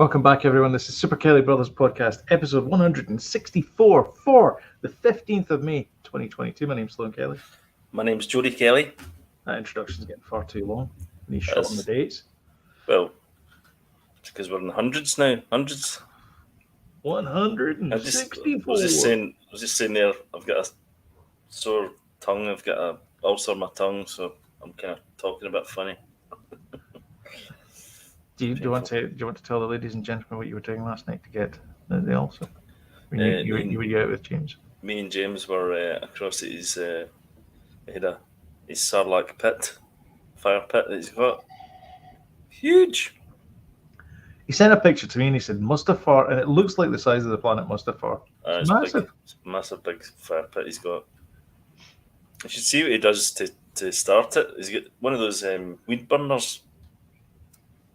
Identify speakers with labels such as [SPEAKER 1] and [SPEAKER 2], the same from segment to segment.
[SPEAKER 1] Welcome back, everyone. This is Super Kelly Brothers Podcast, episode 164 for the 15th of May, 2022. My name's Sloan Kelly.
[SPEAKER 2] My name's Jody Kelly.
[SPEAKER 1] That introduction's getting far too long. I need to shorten the dates.
[SPEAKER 2] Well, it's because we're in the hundreds now. Hundreds.
[SPEAKER 1] 164.
[SPEAKER 2] I was just saying there, I've got a sore tongue. I've got a ulcer on my tongue, so I'm kind of talking a bit funny.
[SPEAKER 1] Do you want to tell the ladies and gentlemen what you were doing last night to get the ulcer? You were out with James.
[SPEAKER 2] Me and James were across at his. He had his Sarlacc pit, fire pit that he's got. Huge.
[SPEAKER 1] He sent a picture to me and he said Mustafar, and it looks like the size of the planet Mustafar. It's massive.
[SPEAKER 2] It's a massive big fire pit he's got. You should see what he does to start it. He's got one of those weed burners.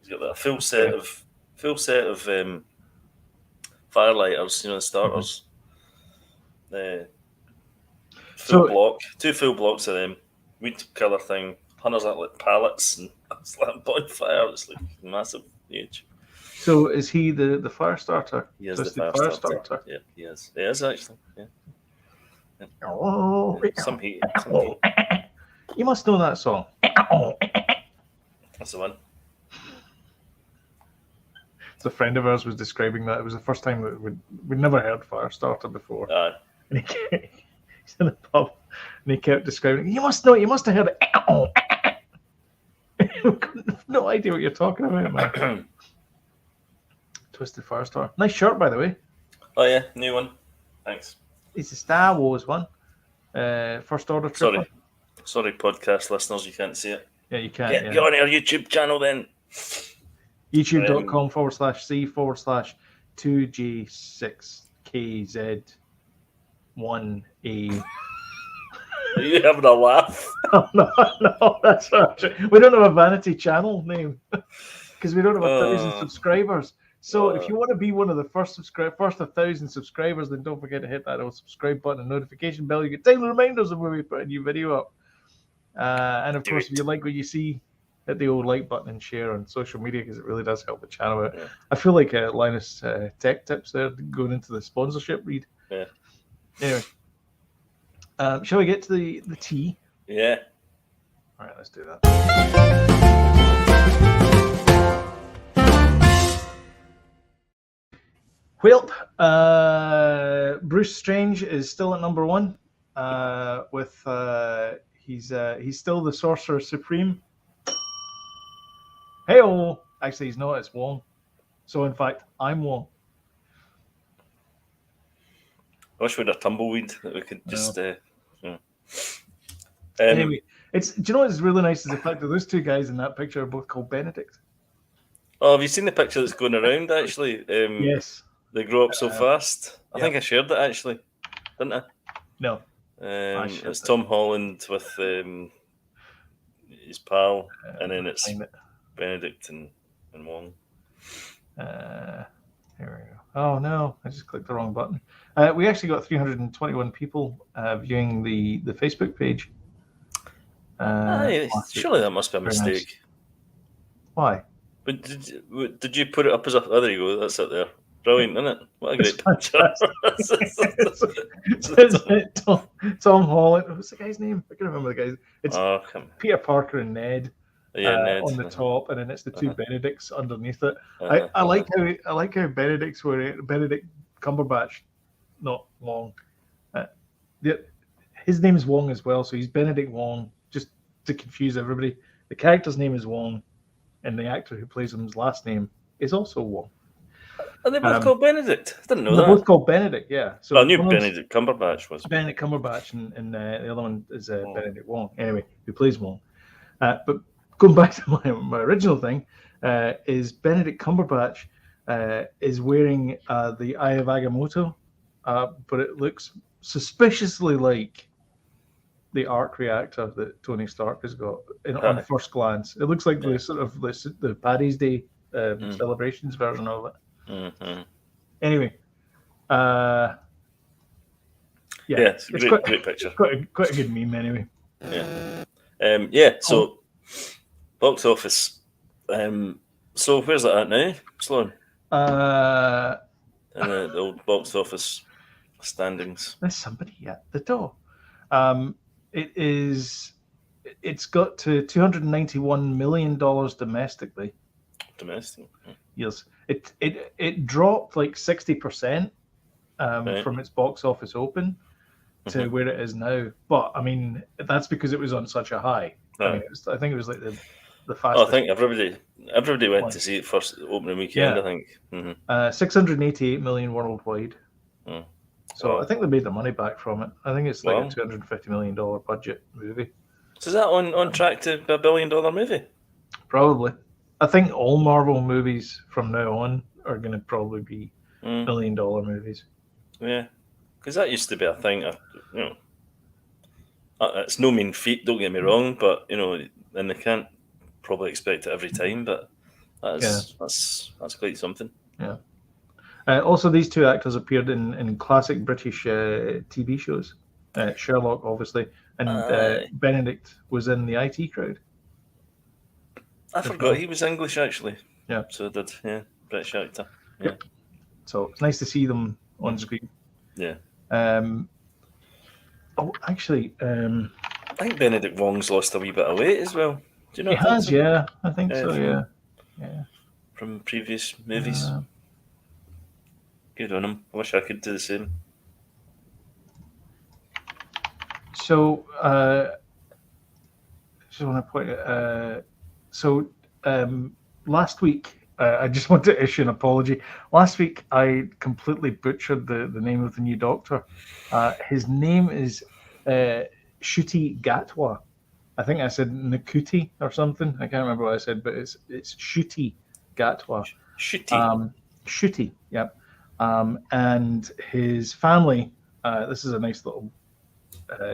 [SPEAKER 2] He's got a full set of firelighters, the starters. Two full blocks of them, weed killer thing, hunters that like pallets, and it's like a bonfire. It's like massive, huge.
[SPEAKER 1] So is he the Firestarter?
[SPEAKER 2] He is the Firestarter. Yeah, he is. He is actually. Yeah.
[SPEAKER 1] Oh,
[SPEAKER 2] some heat.
[SPEAKER 1] You must know that song.
[SPEAKER 2] That's the one.
[SPEAKER 1] A friend of ours was describing that. It was the first time that we'd never heard Firestarter before. And he's in the pub and he kept describing it. You must have heard it. No idea what you're talking about, man. Twisted Firestar. Nice shirt, by the way.
[SPEAKER 2] Oh yeah, new one. Thanks.
[SPEAKER 1] It's a Star Wars one. First Order trooper.
[SPEAKER 2] Sorry, podcast listeners, you can't see it.
[SPEAKER 1] Yeah, you can't.
[SPEAKER 2] Get on our YouTube channel then.
[SPEAKER 1] YouTube.com/C/2G6KZ1A.
[SPEAKER 2] Are you having a laugh?
[SPEAKER 1] No, that's not true. We don't have a vanity channel name because we don't have 1,000 subscribers. So if you want to be one of the first 1,000 subscribers, then don't forget to hit that old subscribe button and notification bell. You get daily reminders of when we put a new video up. And of course, if you like what you see, hit the old like button and share on social media because it really does help the channel out. Yeah. I feel like Linus Tech Tips there going into the sponsorship read.
[SPEAKER 2] Yeah.
[SPEAKER 1] Anyway, shall we get to the tea?
[SPEAKER 2] Yeah.
[SPEAKER 1] All right, let's do that. Well, Bruce Strange is still at number one. He's still the Sorcerer Supreme. Hey-oh! Actually, he's not. It's Wong. So, in fact, I'm Wong.
[SPEAKER 2] I wish we had a tumbleweed that we could just...
[SPEAKER 1] Anyway, do you know what's really nice is the fact that those two guys in that picture are both called Benedict.
[SPEAKER 2] Oh, have you seen the picture that's going around, actually?
[SPEAKER 1] Yes.
[SPEAKER 2] They grow up so fast. I think I shared it, actually. Didn't I?
[SPEAKER 1] No.
[SPEAKER 2] It's Tom Holland with his pal, and then it's Benedict and Wong.
[SPEAKER 1] Here we go. Oh no, I just clicked the wrong button. We actually got 321 people viewing the Facebook page.
[SPEAKER 2] Surely that must be a mistake. Nice.
[SPEAKER 1] Why?
[SPEAKER 2] But did you put it up as a? Oh, there you go. That's it there. Brilliant, isn't it? What a great picture.
[SPEAKER 1] Tom Holland. What's the guy's name? I can't remember the guy's. It's Peter Parker and Ned.
[SPEAKER 2] Ned
[SPEAKER 1] on the top, and then it's the two Benedicts underneath it. I like how Benedict's wearing Benedict Cumberbatch, not Wong. His name is Wong as well, so he's Benedict Wong. Just to confuse everybody, the character's name is Wong, and the actor who plays him's last name is also Wong.
[SPEAKER 2] Are they both called Benedict? I didn't know that.
[SPEAKER 1] They're both called Benedict, yeah. So
[SPEAKER 2] I knew Benedict Cumberbatch was.
[SPEAKER 1] Benedict Cumberbatch, and the other one is Benedict Wong. Anyway, who plays Wong. But going back to my original thing, is Benedict Cumberbatch is wearing the Eye of Agamotto, but it looks suspiciously like the arc reactor that Tony Stark has got on first glance. It looks like the sort of the Paddy's Day celebrations version of it.
[SPEAKER 2] Mm-hmm.
[SPEAKER 1] Anyway,
[SPEAKER 2] it's a great picture.
[SPEAKER 1] Quite a good meme, anyway.
[SPEAKER 2] So box office. So where's that at now, Sloan?
[SPEAKER 1] Uh,
[SPEAKER 2] in the old box office standings?
[SPEAKER 1] there's somebody at the door. It's got to $291 million domestically.
[SPEAKER 2] Domestic.
[SPEAKER 1] Yes, it dropped like 60%
[SPEAKER 2] Right.
[SPEAKER 1] from its box office open to where it is now. But I mean, that's because it was on such a high. I mean, I think it was like the
[SPEAKER 2] I
[SPEAKER 1] fastest.
[SPEAKER 2] think everybody went to see it first opening weekend.
[SPEAKER 1] Yeah.
[SPEAKER 2] I think.
[SPEAKER 1] 688 million worldwide.
[SPEAKER 2] Mm.
[SPEAKER 1] So
[SPEAKER 2] Wow.
[SPEAKER 1] I think they made the money back from it. I think it's like
[SPEAKER 2] Wow.
[SPEAKER 1] a $250 million budget movie.
[SPEAKER 2] So is that on track to be $1 billion movie?
[SPEAKER 1] Probably. I think all Marvel movies from now on are going to probably be $1 million movies.
[SPEAKER 2] Yeah, because that used to be a thing. It's no mean feat. Don't get me wrong, but and they can't probably expect it every time. But that's quite something.
[SPEAKER 1] Yeah. Also, these two actors appeared in classic British TV shows. Sherlock, obviously, and Benedict was in the IT Crowd.
[SPEAKER 2] I forgot he was English, actually.
[SPEAKER 1] Yeah.
[SPEAKER 2] So I did, British actor. Yeah.
[SPEAKER 1] Yep. So it's nice to see them on screen.
[SPEAKER 2] Yeah.
[SPEAKER 1] Actually,
[SPEAKER 2] I think Benedict Wong's lost a wee bit of weight as well. Do you know?
[SPEAKER 1] He has, yeah. I think so,
[SPEAKER 2] yeah. From previous movies. Good on him. I wish I could do the same.
[SPEAKER 1] So, just want to point out. Last week, I just want to issue an apology. Last week, I completely butchered the name of the new Doctor. His name is Ncuti Gatwa. I think I said Ncuti or something. I can't remember what I said, but it's Ncuti Gatwa. Ncuti, yep. And his family. This is a nice little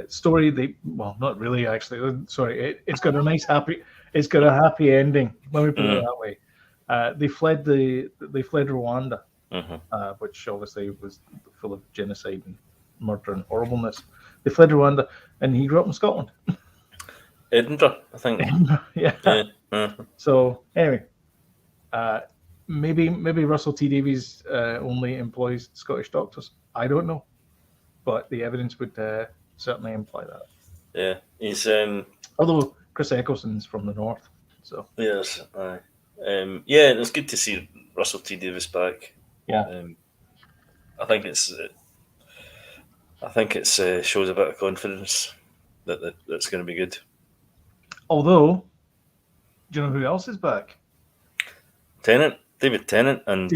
[SPEAKER 1] story. Not really, actually. Sorry, it's got a nice happy. It's got a happy ending. Let me put it that way. They fled Rwanda, which obviously was full of genocide and murder and horribleness. They fled Rwanda, and he grew up in Scotland.
[SPEAKER 2] Edinburgh, I think.
[SPEAKER 1] Yeah. So anyway, maybe Russell T Davies only employs Scottish doctors. I don't know, but the evidence would certainly imply that.
[SPEAKER 2] Yeah, he's
[SPEAKER 1] although Chris Eccleston's from the north, so
[SPEAKER 2] yes, yeah, it's good to see Russell T Davies back.
[SPEAKER 1] Yeah,
[SPEAKER 2] I think it's shows a bit of confidence that that's going to be good.
[SPEAKER 1] Although, do you know who else is back?
[SPEAKER 2] David Tennant, and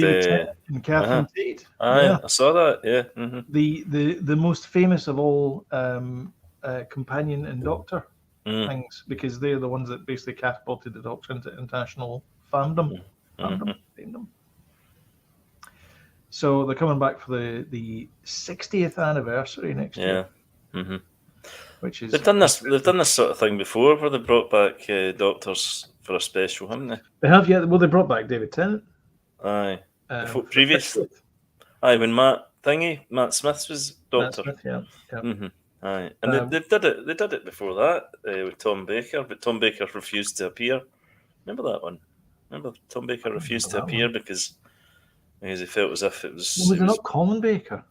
[SPEAKER 1] Catherine Tate.
[SPEAKER 2] I saw that. Yeah,
[SPEAKER 1] the most famous of all companion and Doctor things, because they're the ones that basically catapulted the Doctor into international fandom. So they're coming back for the 60th anniversary next year.
[SPEAKER 2] Yeah.
[SPEAKER 1] Which is
[SPEAKER 2] they've done this sort of thing before, where they brought back doctors for a special, haven't they?
[SPEAKER 1] They have, yeah. Well, they brought back David Tennant.
[SPEAKER 2] Aye. Previously. Aye, when Matt Smith was Doctor.
[SPEAKER 1] Matt Smith, yeah.
[SPEAKER 2] Aye, and they did it before that with Tom Baker, but Tom Baker refused to appear. Remember that one? Remember Tom Baker refused to appear because he felt as if it was.
[SPEAKER 1] Was it not Colin Baker?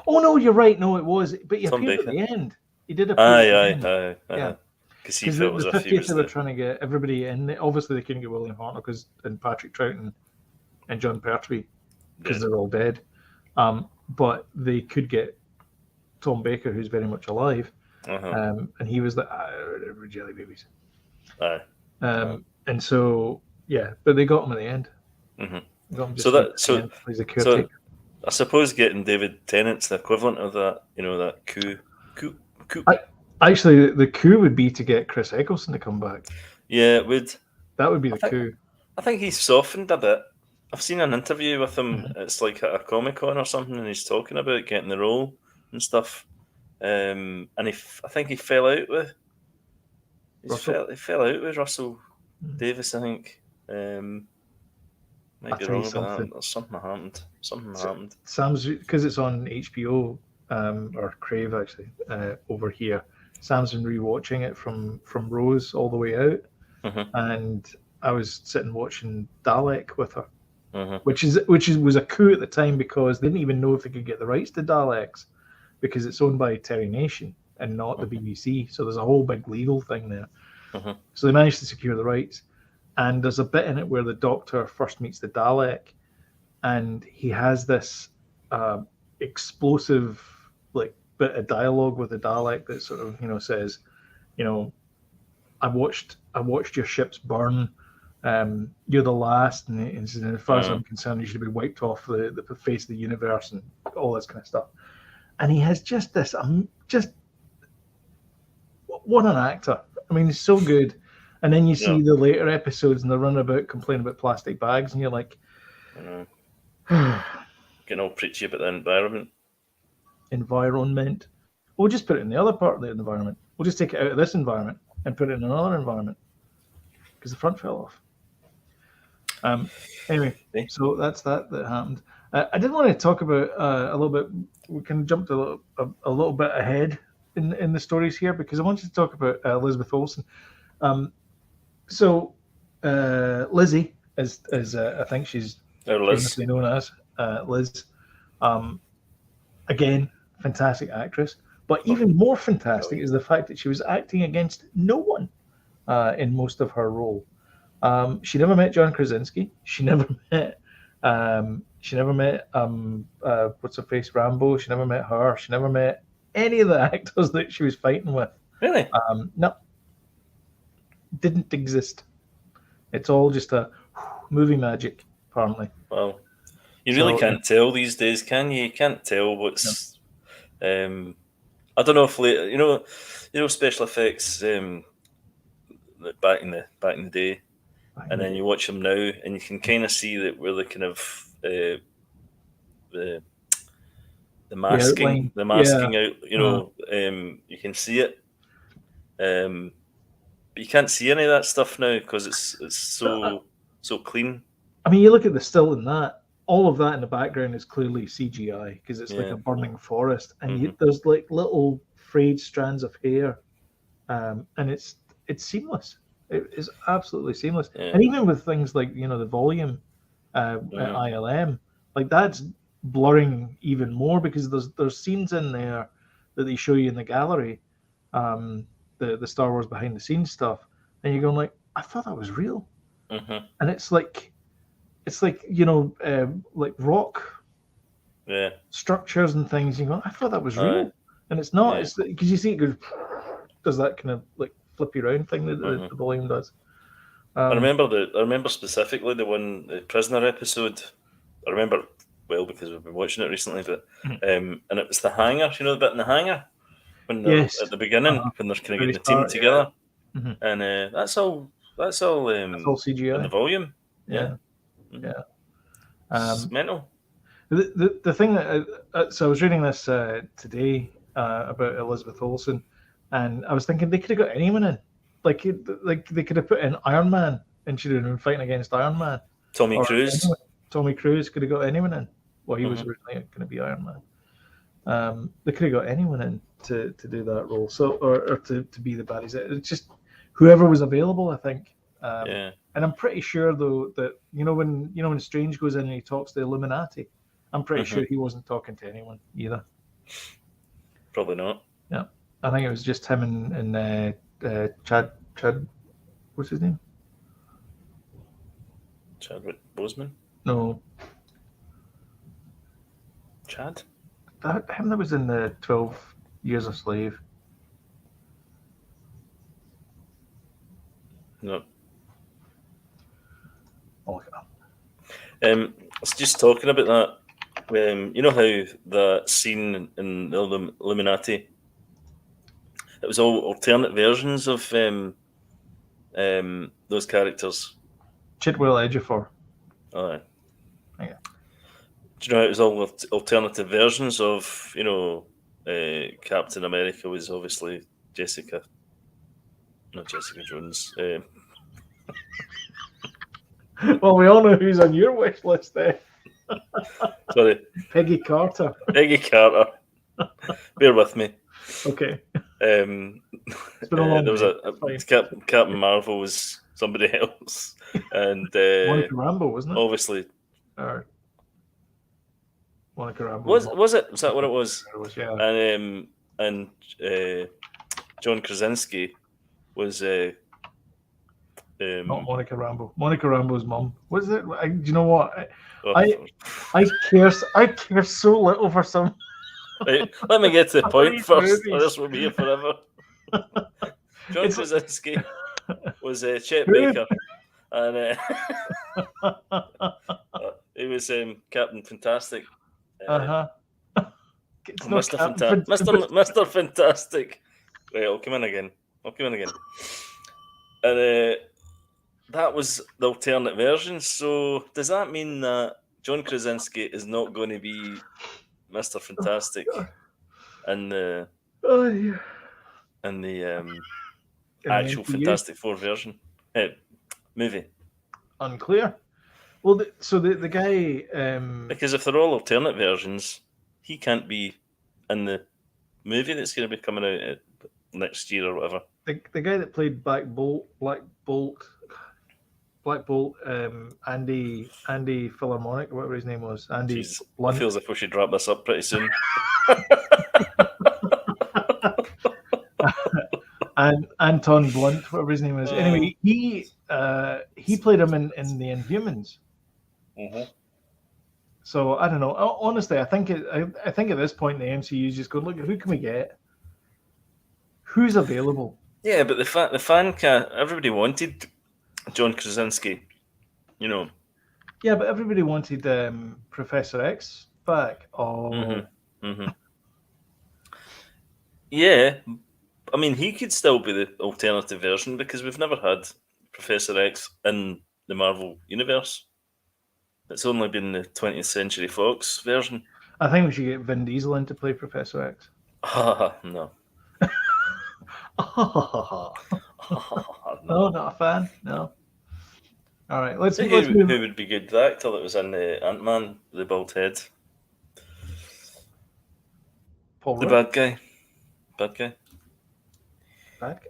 [SPEAKER 1] Oh no, you're right. No, it was. But he
[SPEAKER 2] Tom
[SPEAKER 1] appeared
[SPEAKER 2] Baker.
[SPEAKER 1] at the end. He did appear.
[SPEAKER 2] Aye.
[SPEAKER 1] Yeah.
[SPEAKER 2] Because he felt as if he was.
[SPEAKER 1] They were trying to get everybody in. Obviously, they couldn't get William Hartnell and Patrick Troughton and John Pertwee because they're all dead. But they could get Tom Baker, who's very much alive, and he was the jelly babies.
[SPEAKER 2] Aye.
[SPEAKER 1] And so but they got him at the end.
[SPEAKER 2] So
[SPEAKER 1] he's a caretaker.
[SPEAKER 2] I suppose getting David Tennant's the equivalent of that. That coup.
[SPEAKER 1] Actually, the coup would be to get Chris Eccleston to come back.
[SPEAKER 2] Yeah, it would.
[SPEAKER 1] That would be the coup.
[SPEAKER 2] I think he's softened a bit. I've seen an interview with him. It's like at a Comic-Con or something, and he's talking about getting the role and stuff. And I think he fell out with. He fell out with Russell Davies. I think. Might be wrong about that. There's something happened.
[SPEAKER 1] Sam's, because it's on HBO or Crave actually over here. Sam's been rewatching it from Rose all the way out, and I was sitting watching Dalek with her, which was a coup at the time because they didn't even know if they could get the rights to Daleks because it's owned by Terry Nation and not the BBC. So there's a whole big legal thing there. So they managed to secure the rights. And there's a bit in it where the Doctor first meets the Dalek, and he has this explosive bit of dialogue with the Dalek that sort of says, I watched your ships burn. You're the last, and as far as I'm concerned, you should be wiped off the face of the universe and all this kind of stuff. And he has just this, just what an actor! I mean, he's so good. And then you see the later episodes, and they're running about complaining about plastic bags, and you're like,
[SPEAKER 2] getting all preachy about the environment.
[SPEAKER 1] We'll just put it in the other part of the environment. We'll just take it out of this environment and put it in another environment because the front fell off. Anyway, so that's that happened. I did want to talk about a little bit. We can jump to a little bit ahead in the stories here because I wanted to talk about Elizabeth Olsen. So Lizzie, as I think she's famously known as Liz. Again, fantastic actress. But even more fantastic is the fact that she was acting against no one in most of her role. She never met John Krasinski. She never met what's her face, Rambo. She never met her. She never met any of the actors that she was fighting with.
[SPEAKER 2] Really?
[SPEAKER 1] No. Didn't exist. It's all just a movie magic, apparently.
[SPEAKER 2] Well, you really can't tell these days, can you? You can't tell what's. No. I don't know if special effects back in the day, and then you watch them now, and you can kind of see that where the kind of the masking, out. You can see it. But you can't see any of that stuff now because it's so clean. I
[SPEAKER 1] mean, you look at the still in that. All of that in the background is clearly CGI because it's like a burning forest, and there's like little frayed strands of hair, and it's seamless. It is absolutely seamless. Yeah. And even with things like the volume at ILM, like that's blurring even more because there's scenes in there that they show you in the gallery, the Star Wars behind the scenes stuff, and you're going like, I thought that was real, and it's like like rock structures and things. You go, I thought that was real, and it's not. It's because you see it goes, does that kind of like flippy round thing that the volume does.
[SPEAKER 2] I remember specifically the prisoner episode. I remember well because we've been watching it recently, but and it was the hangar. You know the bit in the hangar when they're at the beginning when they're kind of getting the team together, and that's all
[SPEAKER 1] CGI
[SPEAKER 2] in the volume.
[SPEAKER 1] Yeah.
[SPEAKER 2] It's mental.
[SPEAKER 1] The thing that so I was reading this today about Elizabeth Olsen, and I was thinking they could have got anyone in, like they could have put in Iron Man, and she'd have been fighting against Iron Man.
[SPEAKER 2] Tommy Cruise
[SPEAKER 1] could have got anyone in. Well, he was originally going to be Iron Man. They could have got anyone in to do that role, so or to be the baddies. It's just whoever was available, I think. And I'm pretty sure though that when Strange goes in and he talks to the Illuminati, I'm pretty sure he wasn't talking to anyone either.
[SPEAKER 2] Probably not.
[SPEAKER 1] Yeah, I think it was just him and Chad. What's his name?
[SPEAKER 2] Chadwick Boseman.
[SPEAKER 1] No.
[SPEAKER 2] Chad.
[SPEAKER 1] Him that was in the 12 Years a Slave.
[SPEAKER 2] No.
[SPEAKER 1] Oh,
[SPEAKER 2] I was just talking about that. You know how the scene in the Illuminati, it was all alternate versions of those characters.
[SPEAKER 1] Chidwell Ejiofor.
[SPEAKER 2] Oh,
[SPEAKER 1] yeah.
[SPEAKER 2] Do you know it was all alternative versions of Captain America was obviously Jessica Jones.
[SPEAKER 1] Well, we all know who's on your wish list there.
[SPEAKER 2] Sorry.
[SPEAKER 1] Peggy Carter.
[SPEAKER 2] Bear with me.
[SPEAKER 1] Okay.
[SPEAKER 2] It's been a long there was Captain Marvel was somebody else. And
[SPEAKER 1] Monica Rambeau, wasn't it?
[SPEAKER 2] Obviously
[SPEAKER 1] or Monica Rambeau's
[SPEAKER 2] Was
[SPEAKER 1] mum.
[SPEAKER 2] was it? Was that what it was?
[SPEAKER 1] It was, yeah.
[SPEAKER 2] And John Krasinski was
[SPEAKER 1] Not Monica Rambeau. Monica Rambeau's mum. Was it? Do you know what? I care so little for some.
[SPEAKER 2] Right, let me get to the point
[SPEAKER 1] These
[SPEAKER 2] first.
[SPEAKER 1] movies.
[SPEAKER 2] This will be here forever. John
[SPEAKER 1] It's-
[SPEAKER 2] Krasinski was Chet
[SPEAKER 1] Who?
[SPEAKER 2] Baker, and he was Captain Fantastic.
[SPEAKER 1] It's not
[SPEAKER 2] Mr.
[SPEAKER 1] Captain
[SPEAKER 2] Mr. Fantastic. Right, I'll come in again. And that was the alternate version. So does that mean that John Krasinski is not going to be Mr. Fantastic and the actual Fantastic Four version movie?
[SPEAKER 1] Unclear. Well, the guy
[SPEAKER 2] Because if they're all alternate versions, he can't be in the movie that's going to be coming out next year or whatever.
[SPEAKER 1] The guy that played Black Bolt, Andy Philharmonic, whatever his name was, Andy
[SPEAKER 2] Jeez,
[SPEAKER 1] Blunt.
[SPEAKER 2] I feel as if we should wrap this up pretty soon.
[SPEAKER 1] And Anton Blunt, whatever his name is. Anyway, he played him in the Inhumans.
[SPEAKER 2] Mm-hmm.
[SPEAKER 1] So I don't know. Honestly, I think at this point the MCU is just going, look, who can we get? Who's available?
[SPEAKER 2] Yeah, but the fan cast, everybody wanted John Krasinski, you know.
[SPEAKER 1] Yeah, but everybody wanted Professor X back. Oh.
[SPEAKER 2] Mm-hmm. Mm-hmm. Yeah, I mean, he could still be the alternative version because we've never had Professor X in the Marvel Universe. It's only been the 20th Century Fox version.
[SPEAKER 1] I think we should get Vin Diesel in to play Professor X.
[SPEAKER 2] No.
[SPEAKER 1] No, not a fan. No. All right, let's move.
[SPEAKER 2] Who would be good? The actor that was in Ant-Man, the bald head.
[SPEAKER 1] Paul
[SPEAKER 2] The
[SPEAKER 1] Rudd?
[SPEAKER 2] bad guy.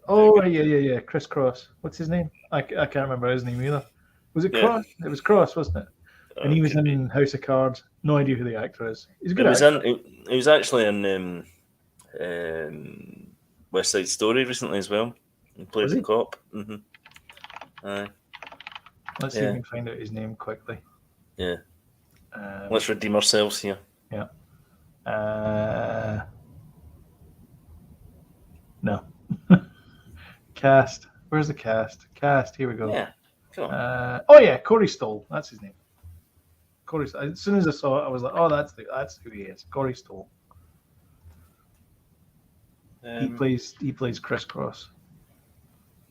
[SPEAKER 1] Oh, yeah. Chris Cross. What's his name? I can't remember his name either. Was it Cross? It was Cross, wasn't it? And he was in House of Cards. No idea who the actor is. He's a good actor.
[SPEAKER 2] He was actually in West Side Story recently as well. He played the cop. Mm-hmm.
[SPEAKER 1] Let's see if we can find out his name quickly.
[SPEAKER 2] Yeah. Let's redeem ourselves here.
[SPEAKER 1] Yeah. No. Cast. Where's the cast? Cast. Here we go.
[SPEAKER 2] Yeah. Come on.
[SPEAKER 1] Corey Stoll. That's his name. Corey. As soon as I saw it, I was like, oh, that's who he is. Corey Stoll. He plays Criss Cross.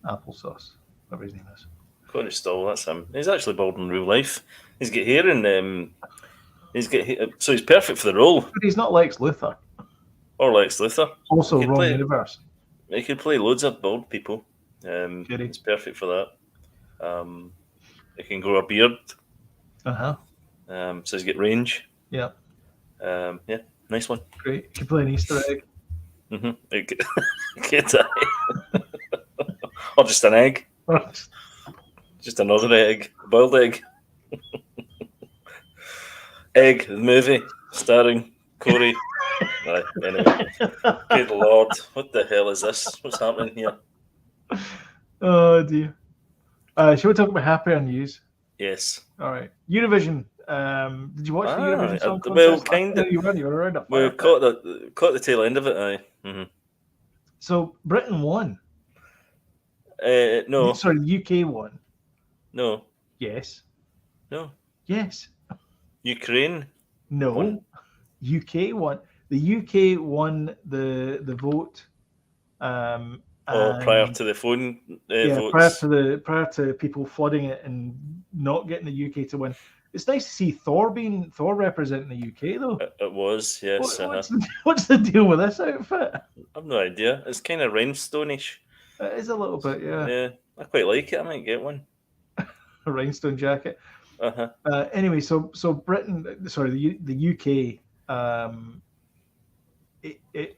[SPEAKER 1] Applesauce. Whatever his name is.
[SPEAKER 2] Corey Stoll, that's him. He's actually bald in real life. He's got hair and so he's perfect for the role.
[SPEAKER 1] But he's not Lex Luthor.
[SPEAKER 2] Or Lex Luthor.
[SPEAKER 1] Also, wrong universe.
[SPEAKER 2] He could play loads of bald people.
[SPEAKER 1] Could he?
[SPEAKER 2] It's perfect for that. He can grow a beard.
[SPEAKER 1] So
[SPEAKER 2] he's got range.
[SPEAKER 1] Yeah.
[SPEAKER 2] Nice one.
[SPEAKER 1] Great. He could play an Easter egg.
[SPEAKER 2] Mm-hmm. Or just an egg. Just another egg. Boiled egg. Egg, the movie, starring Corey. Right, anyway. Good Lord. What the hell is this? What's happening here?
[SPEAKER 1] Oh, dear. Shall we talk about happier news?
[SPEAKER 2] Yes.
[SPEAKER 1] All right. Univision. Did you watch the Univision Song Contest?
[SPEAKER 2] Well, kind of.
[SPEAKER 1] You were around a
[SPEAKER 2] We caught the tail end of it, aye. Mm-hmm.
[SPEAKER 1] So, Britain won.
[SPEAKER 2] No.
[SPEAKER 1] Sorry, the UK won.
[SPEAKER 2] No.
[SPEAKER 1] Yes.
[SPEAKER 2] No.
[SPEAKER 1] Yes.
[SPEAKER 2] Ukraine?
[SPEAKER 1] No.
[SPEAKER 2] Won.
[SPEAKER 1] UK won. The UK won the vote.
[SPEAKER 2] Prior to the phone votes.
[SPEAKER 1] Prior to people flooding it and not getting the UK to win. It's nice to see Thor representing the UK though.
[SPEAKER 2] It was, yes.
[SPEAKER 1] What's the deal with this outfit?
[SPEAKER 2] I've no idea. It's kind of rhinestone-ish.
[SPEAKER 1] It is a little bit, yeah.
[SPEAKER 2] Yeah, I quite like it. I might get one.
[SPEAKER 1] A rhinestone jacket.
[SPEAKER 2] Uh-huh.
[SPEAKER 1] Anyway, so Britain, sorry, the UK, it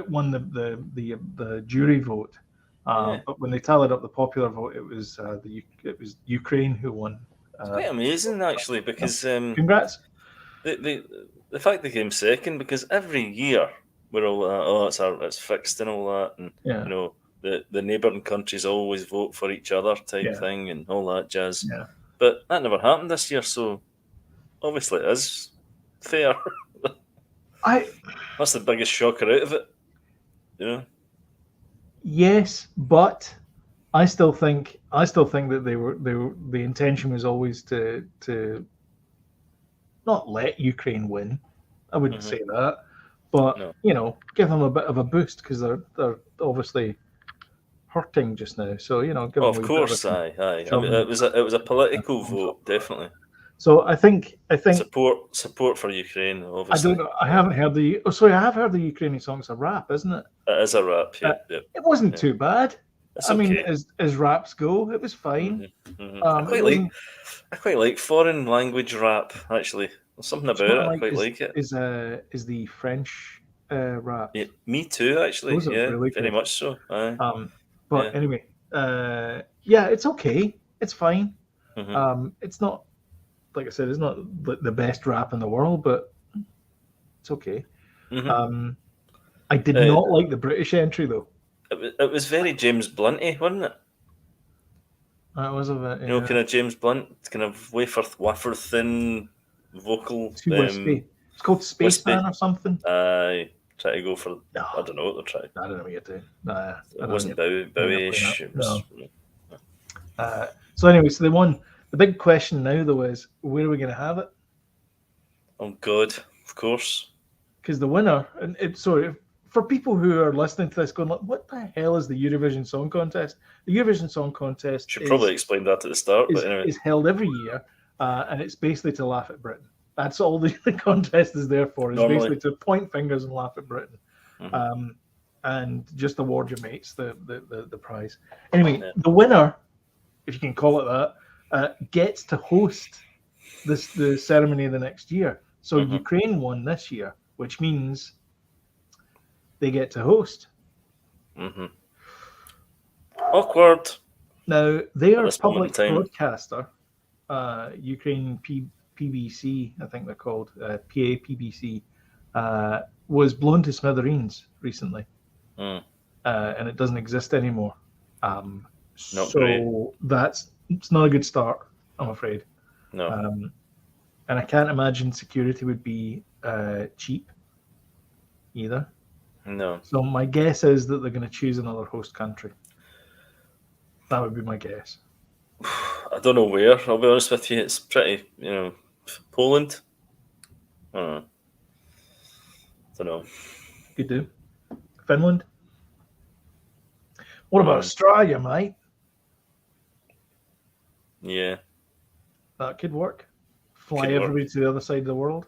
[SPEAKER 1] won the jury vote, but when they tallied up the popular vote, it was Ukraine who won.
[SPEAKER 2] It's quite amazing actually, because
[SPEAKER 1] Congrats.
[SPEAKER 2] the fact they came second, because every year we're all it's fixed and all that, and
[SPEAKER 1] Yeah.
[SPEAKER 2] you know the neighbouring countries always vote for each other type thing and all that jazz.
[SPEAKER 1] Yeah.
[SPEAKER 2] But that never happened this year, so obviously it is fair. That's the biggest shocker out of it. Yeah.
[SPEAKER 1] Yes, but I still think that they were the intention was always to not let Ukraine win. I wouldn't say that, but give them a bit of a boost, because they're obviously hurting just now. So give them
[SPEAKER 2] of course, aye. I mean, it was a political vote, definitely.
[SPEAKER 1] So I think
[SPEAKER 2] support for Ukraine. Obviously,
[SPEAKER 1] I don't know. I haven't heard the. Oh, sorry, I have heard the Ukrainian song. It's a rap, isn't it?
[SPEAKER 2] It is a rap. Yeah,
[SPEAKER 1] It wasn't too bad.
[SPEAKER 2] It's
[SPEAKER 1] I mean,
[SPEAKER 2] okay.
[SPEAKER 1] as raps go, it was fine.
[SPEAKER 2] I quite like foreign language rap. Actually, there's something about it. I quite like it.
[SPEAKER 1] Is the French rap?
[SPEAKER 2] Yeah, me too. Actually,
[SPEAKER 1] Those are
[SPEAKER 2] yeah,
[SPEAKER 1] really
[SPEAKER 2] very
[SPEAKER 1] good.
[SPEAKER 2] much so. Aye.
[SPEAKER 1] But anyway, it's okay. It's fine. It's not, like I said, it's not the best rap in the world, but it's okay. I did not like the British entry though.
[SPEAKER 2] It was very James Blunty, wasn't it?
[SPEAKER 1] That was a bit,
[SPEAKER 2] kind of James Blunt, kind of wafer thin vocal.
[SPEAKER 1] Too wispy. It's called Spaceman or something.
[SPEAKER 2] Try to go for. I don't know what they're trying.
[SPEAKER 1] I don't know what you're doing.
[SPEAKER 2] It wasn't Bowie-ish.
[SPEAKER 1] So anyway, so they won. The big question now though is, where are we going to have it?
[SPEAKER 2] Oh God, of course.
[SPEAKER 1] Because the winner, for people who are listening to this going like, what the hell is the Eurovision Song Contest? The Eurovision Song Contest
[SPEAKER 2] should probably explain that at the start, but anyway.
[SPEAKER 1] It's held every year, and it's basically to laugh at Britain. That's all the contest is there for. It's basically to point fingers and laugh at Britain, and just award your mates the prize. Anyway, the winner, if you can call it that, gets to host the ceremony the next year. So Ukraine won this year, which means they get to host.
[SPEAKER 2] Awkward.
[SPEAKER 1] Now, their public broadcaster, Ukraine PBC, I think they're called, PAPBC, was blown to smithereens recently. And it doesn't exist anymore. It's not a good start, I'm afraid.
[SPEAKER 2] No.
[SPEAKER 1] And I can't imagine security would be cheap either.
[SPEAKER 2] No.
[SPEAKER 1] So my guess is that they're going to choose another host country. That would be my guess.
[SPEAKER 2] I don't know where. I'll be honest with you. It's pretty, Poland. I don't know.
[SPEAKER 1] Could do. Finland. What about Australia, mate?
[SPEAKER 2] Yeah.
[SPEAKER 1] That could work. Fly everybody to the other side of the world.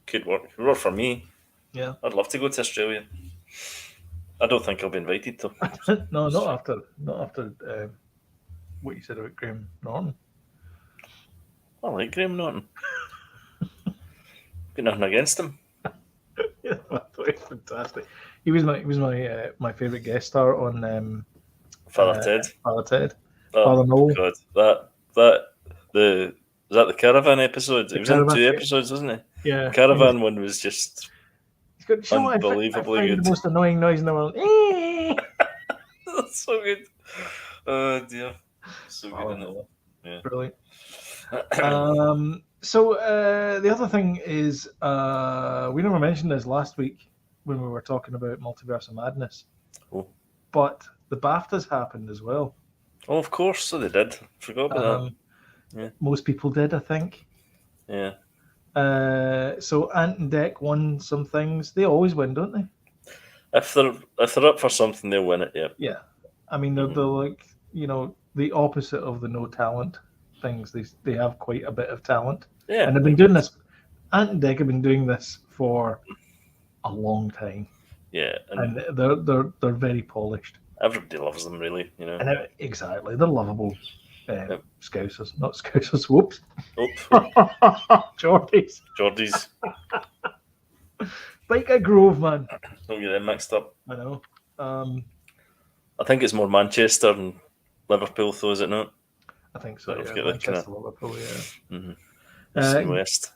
[SPEAKER 2] Could work. Could work for me.
[SPEAKER 1] Yeah.
[SPEAKER 2] I'd love to go to Australia. I don't think I'll be invited though.
[SPEAKER 1] No, not after what you said about Graham Norton.
[SPEAKER 2] I like Graham Norton. Got nothing against him.
[SPEAKER 1] Yeah, that's fantastic. He was my favourite guest star on
[SPEAKER 2] Father Ted.
[SPEAKER 1] Father Ted.
[SPEAKER 2] Oh,
[SPEAKER 1] Father Noel.
[SPEAKER 2] God, was that the Caravan episode? It was in 2 episodes, wasn't it?
[SPEAKER 1] Yeah.
[SPEAKER 2] The Caravan one was just unbelievably good.
[SPEAKER 1] The most annoying noise in the world.
[SPEAKER 2] That's so good. Oh dear, so good, isn't it? Yeah.
[SPEAKER 1] Brilliant. So the other thing is, we never mentioned this last week when we were talking about Multiverse of Madness.
[SPEAKER 2] Oh.
[SPEAKER 1] But the BAFTAs happened as well.
[SPEAKER 2] Oh, of course, so they did. Forgot about that. Yeah.
[SPEAKER 1] Most people did, I think.
[SPEAKER 2] Yeah.
[SPEAKER 1] So Ant and Dec won some things. They always win, don't they?
[SPEAKER 2] If they're up for something, they'll win it. Yeah.
[SPEAKER 1] Yeah. I mean, they're like, the opposite of the no talent things. They have quite a bit of talent.
[SPEAKER 2] Yeah.
[SPEAKER 1] And they've been doing this. Ant and Dec have been doing this for a long time.
[SPEAKER 2] Yeah.
[SPEAKER 1] And they're very polished.
[SPEAKER 2] Everybody loves them, really.
[SPEAKER 1] And exactly, they're lovable. Scousers, not Scousers. Whoops. Geordies. Biker Grove, man.
[SPEAKER 2] Don't get them mixed up.
[SPEAKER 1] I know.
[SPEAKER 2] I think it's more Manchester and Liverpool, though, is it not?
[SPEAKER 1] I think so.
[SPEAKER 2] I've
[SPEAKER 1] Yeah,
[SPEAKER 2] got that
[SPEAKER 1] Manchester,
[SPEAKER 2] kinda-
[SPEAKER 1] Liverpool. Yeah.
[SPEAKER 2] East and West.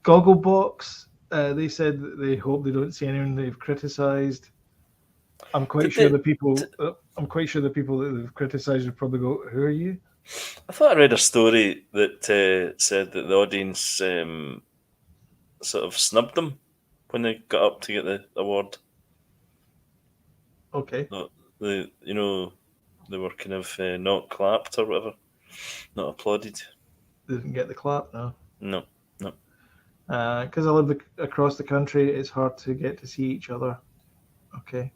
[SPEAKER 1] Gogglebox. They said that they hope they don't see anyone they've criticised. I'm quite sure the people. I'm quite sure the people that they've criticised would probably go, "Who are you?"
[SPEAKER 2] I thought I read a story that said that the audience sort of snubbed them when they got up to get the award.
[SPEAKER 1] Okay.
[SPEAKER 2] They were kind of not clapped or whatever, not applauded.
[SPEAKER 1] They didn't get the clap. No.
[SPEAKER 2] No.
[SPEAKER 1] Because I live across the country, it's hard to get to see each other. Okay.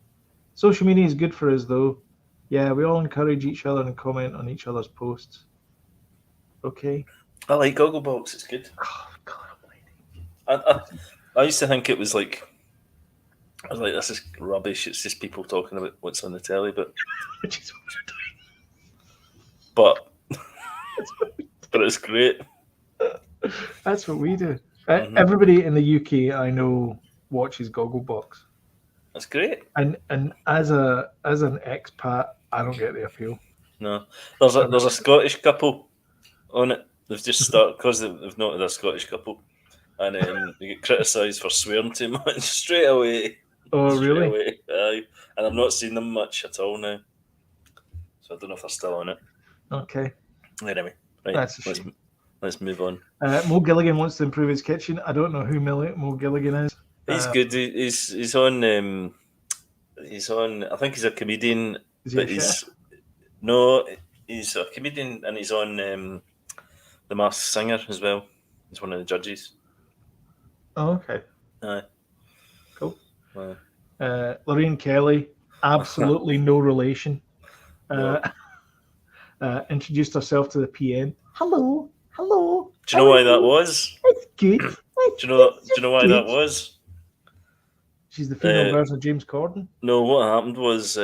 [SPEAKER 1] Social media is good for us, though. Yeah, we all encourage each other and comment on each other's posts. Okay.
[SPEAKER 2] I like Gogglebox. It's good.
[SPEAKER 1] Oh, God.
[SPEAKER 2] I used to think it was like, I was like, this is rubbish. It's just people talking about what's on the telly, but
[SPEAKER 1] Which is what
[SPEAKER 2] but it's great.
[SPEAKER 1] That's what we do.
[SPEAKER 2] Mhm.
[SPEAKER 1] Everybody in the UK I know watches Gogglebox,
[SPEAKER 2] That's great.
[SPEAKER 1] and as an expat, I don't get the appeal.
[SPEAKER 2] No, there's a Scottish couple on it. They've just started because they've noted a Scottish couple, and they get criticised for swearing too much straight away.
[SPEAKER 1] Oh,
[SPEAKER 2] Straight
[SPEAKER 1] really?
[SPEAKER 2] away. Aye. And I've not seen them much at all now, so I don't know if they're still on it.
[SPEAKER 1] Okay.
[SPEAKER 2] Anyway, right.
[SPEAKER 1] That's a shame.
[SPEAKER 2] Let's move on.
[SPEAKER 1] Mo Gilligan wants to improve his kitchen. I don't know who Mo Gilligan is.
[SPEAKER 2] He's good. He's on. He's on. I think he's a comedian.
[SPEAKER 1] Is he a chef?
[SPEAKER 2] No, he's a comedian, and he's on The Masked Singer as well. He's one of the judges.
[SPEAKER 1] Oh, okay.
[SPEAKER 2] Aye.
[SPEAKER 1] Cool. Lorraine Kelly, absolutely no relation. Introduced herself to the PM. Hello.
[SPEAKER 2] Do you know why that was?
[SPEAKER 1] It's good.
[SPEAKER 2] Do you know why that was?
[SPEAKER 1] She's the female version of James Corden.
[SPEAKER 2] No, what happened was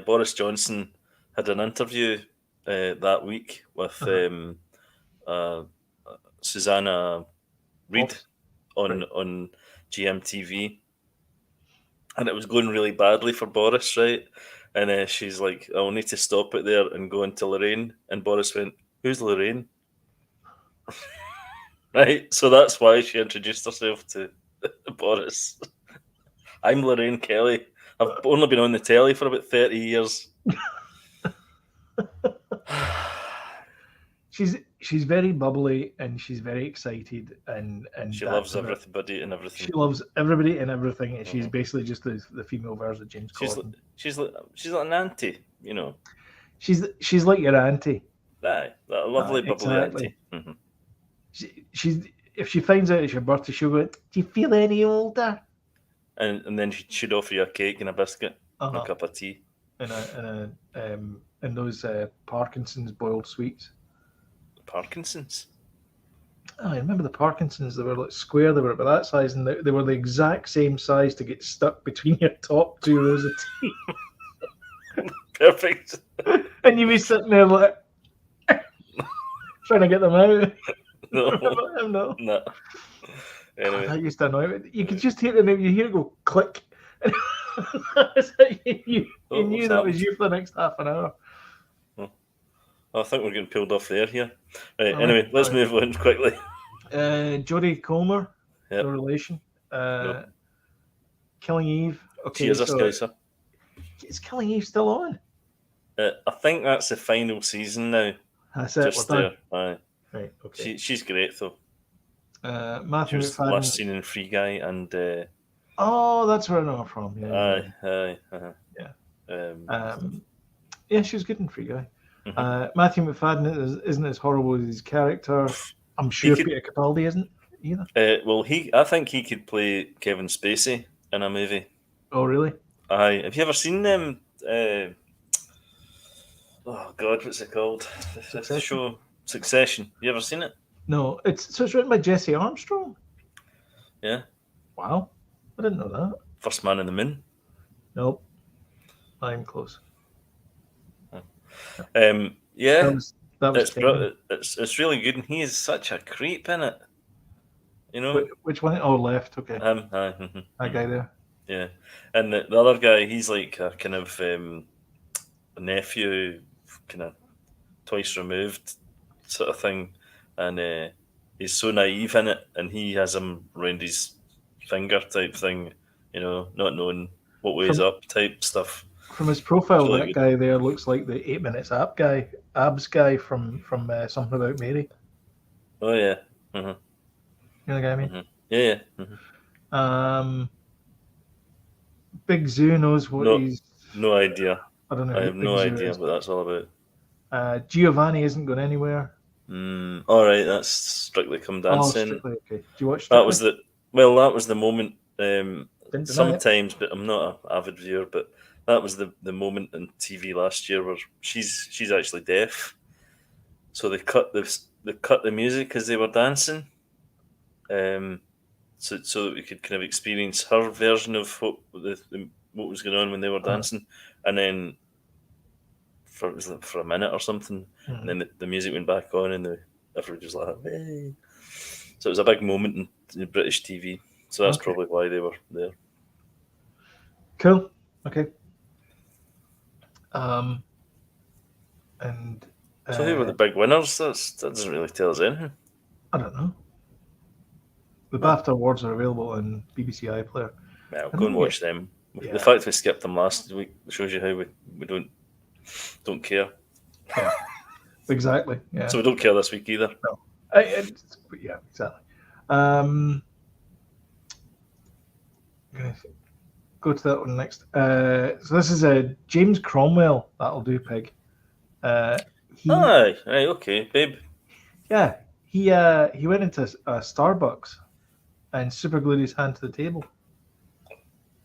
[SPEAKER 2] Boris Johnson had an interview that week with Susanna Reid on GMTV, and it was going really badly for Boris, right? And she's like, "I'll need to stop it there and go into Lorraine." And Boris went, "Who's Lorraine?" Right, so that's why she introduced herself to Boris. I'm Lorraine Kelly. I've only been on the telly for about 30 years.
[SPEAKER 1] She's very bubbly and she's very excited and
[SPEAKER 2] she loves everybody and everything.
[SPEAKER 1] She loves everybody and everything, and she's basically just the female version of James Corden.
[SPEAKER 2] She's like an auntie, you know.
[SPEAKER 1] She's like your auntie.
[SPEAKER 2] Aye, that lovely bubbly
[SPEAKER 1] exactly.
[SPEAKER 2] auntie. Mm-hmm.
[SPEAKER 1] She's if she finds out it's your birthday, she'll go, "Do you feel any older?"
[SPEAKER 2] And then she'd offer you a cake and a biscuit and a cup of tea.
[SPEAKER 1] And those Parkinson's boiled sweets.
[SPEAKER 2] Parkinson's?
[SPEAKER 1] Oh, I remember the Parkinson's. They were like square. They were about that size, and they were the exact same size to get stuck between your top two rows of teeth.
[SPEAKER 2] Perfect.
[SPEAKER 1] And you'd be sitting there like trying to get them out.
[SPEAKER 2] No. Anyway.
[SPEAKER 1] That used to annoy me. You could just hear it, and you hear it go click. You knew that was you for the next half an hour.
[SPEAKER 2] I think we're getting pulled off the air here. Right, anyway, let's move on quickly.
[SPEAKER 1] Jodie Comer,
[SPEAKER 2] no
[SPEAKER 1] relation. Killing Eve. Okay,
[SPEAKER 2] cheers, this guy, sir.
[SPEAKER 1] Is Killing Eve still on?
[SPEAKER 2] I think that's the final season now.
[SPEAKER 1] That's it.
[SPEAKER 2] Just there. Aye.
[SPEAKER 1] Right. Okay.
[SPEAKER 2] She's great though.
[SPEAKER 1] Matthew
[SPEAKER 2] she was
[SPEAKER 1] McFadden.
[SPEAKER 2] Last seen in Free Guy and.
[SPEAKER 1] Oh, that's where I know her from. Yeah.
[SPEAKER 2] Aye.
[SPEAKER 1] Yeah. Yeah, she was good in Free Guy.
[SPEAKER 2] Mm-hmm.
[SPEAKER 1] Matthew McFadden isn't as horrible as his character. I'm sure Peter Capaldi isn't either.
[SPEAKER 2] Well, I think he could play Kevin Spacey in a movie.
[SPEAKER 1] Oh, really?
[SPEAKER 2] Aye. Have you ever seen them? Oh God, what's it called? The show Succession. You ever seen it?
[SPEAKER 1] No. It's written by Jesse Armstrong.
[SPEAKER 2] Yeah.
[SPEAKER 1] Wow, I didn't know that.
[SPEAKER 2] First Man in the Moon.
[SPEAKER 1] Nope. I'm close.
[SPEAKER 2] Yeah,
[SPEAKER 1] that was
[SPEAKER 2] it's really good, and he is such a creep in it. You know
[SPEAKER 1] which one? Oh, left. Okay.
[SPEAKER 2] That
[SPEAKER 1] guy there.
[SPEAKER 2] Yeah, and the other guy, he's like a kind of nephew, kind of twice removed sort of thing, and he's so naive in it, and he has him round his finger type thing, not knowing what way he's up type stuff.
[SPEAKER 1] From his profile,
[SPEAKER 2] Really
[SPEAKER 1] that
[SPEAKER 2] good.
[SPEAKER 1] guy there looks like the 8 Minutes abs guy from Something About Mary.
[SPEAKER 2] Oh yeah.
[SPEAKER 1] You know the guy I mean?
[SPEAKER 2] Mm-hmm. Yeah. Mm-hmm.
[SPEAKER 1] Big Zoo knows what he's.
[SPEAKER 2] No idea.
[SPEAKER 1] I don't know.
[SPEAKER 2] I have no idea what that's all about.
[SPEAKER 1] Giovanni isn't going anywhere.
[SPEAKER 2] All right, that's Strictly Come Dancing.
[SPEAKER 1] Oh, Strictly, okay. Do you watch
[SPEAKER 2] Strictly? That was the moment. Sometimes, but I'm not an avid viewer. But that was the moment on TV last year where she's actually deaf, so they cut the music as they were dancing, so that we could kind of experience her version of what was going on when they were dancing, and then for a minute or something, and then the music went back on, and everybody was like, "Hey!" So it was a big moment in British TV. So that's probably why they were there.
[SPEAKER 1] Cool. Okay. And
[SPEAKER 2] so who were the big winners? That doesn't really tell us anything.
[SPEAKER 1] I don't know. The Bafta Awards are available on BBC iPlayer.
[SPEAKER 2] Yeah, go and watch them. Yeah. The fact we skipped them last week shows you how we don't care.
[SPEAKER 1] Yeah. Exactly. Yeah.
[SPEAKER 2] So we don't care this week either.
[SPEAKER 1] No. Yeah, exactly. Go to that one next. So this is James Cromwell. That'll do, Pig.
[SPEAKER 2] Aye, okay, babe.
[SPEAKER 1] Yeah, he went into Starbucks and superglued his hand to the table.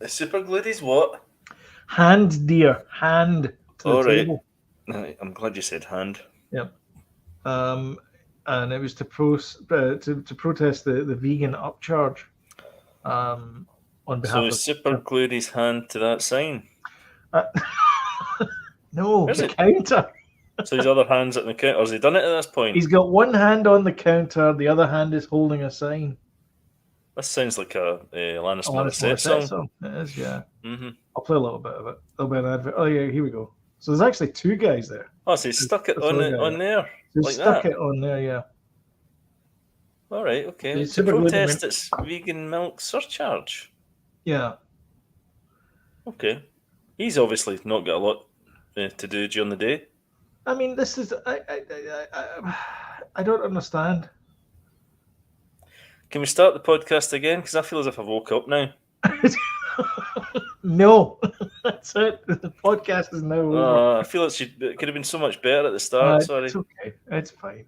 [SPEAKER 2] Superglued his what?
[SPEAKER 1] Hand, dear. Hand to the table.
[SPEAKER 2] Right. I'm glad you said hand.
[SPEAKER 1] Yep. And it was to protest the vegan upcharge. On behalf of
[SPEAKER 2] superglued his hand to that sign.
[SPEAKER 1] No, the counter.
[SPEAKER 2] So his other hand's at the counter. Has he done it at this point?
[SPEAKER 1] He's got one hand on the counter, the other hand is holding a sign.
[SPEAKER 2] This sounds like a Alanis Morissette song.
[SPEAKER 1] It is, yeah.
[SPEAKER 2] Mm-hmm.
[SPEAKER 1] I'll play a little bit of it. There'll be an advert. Oh yeah, here we go. So there's actually two guys there.
[SPEAKER 2] Oh, so he stuck it on there.
[SPEAKER 1] He stuck it on there, yeah.
[SPEAKER 2] All right, okay. To protest its vegan milk surcharge.
[SPEAKER 1] Yeah.
[SPEAKER 2] Okay. He's obviously not got a lot to do during the day.
[SPEAKER 1] I mean, this is I don't understand.
[SPEAKER 2] Can we start the podcast again? Because I feel as if I've woke up now.
[SPEAKER 1] No, that's it. The podcast is now over.
[SPEAKER 2] I feel it could have been so much better at the start. Sorry.
[SPEAKER 1] It's okay. It's fine.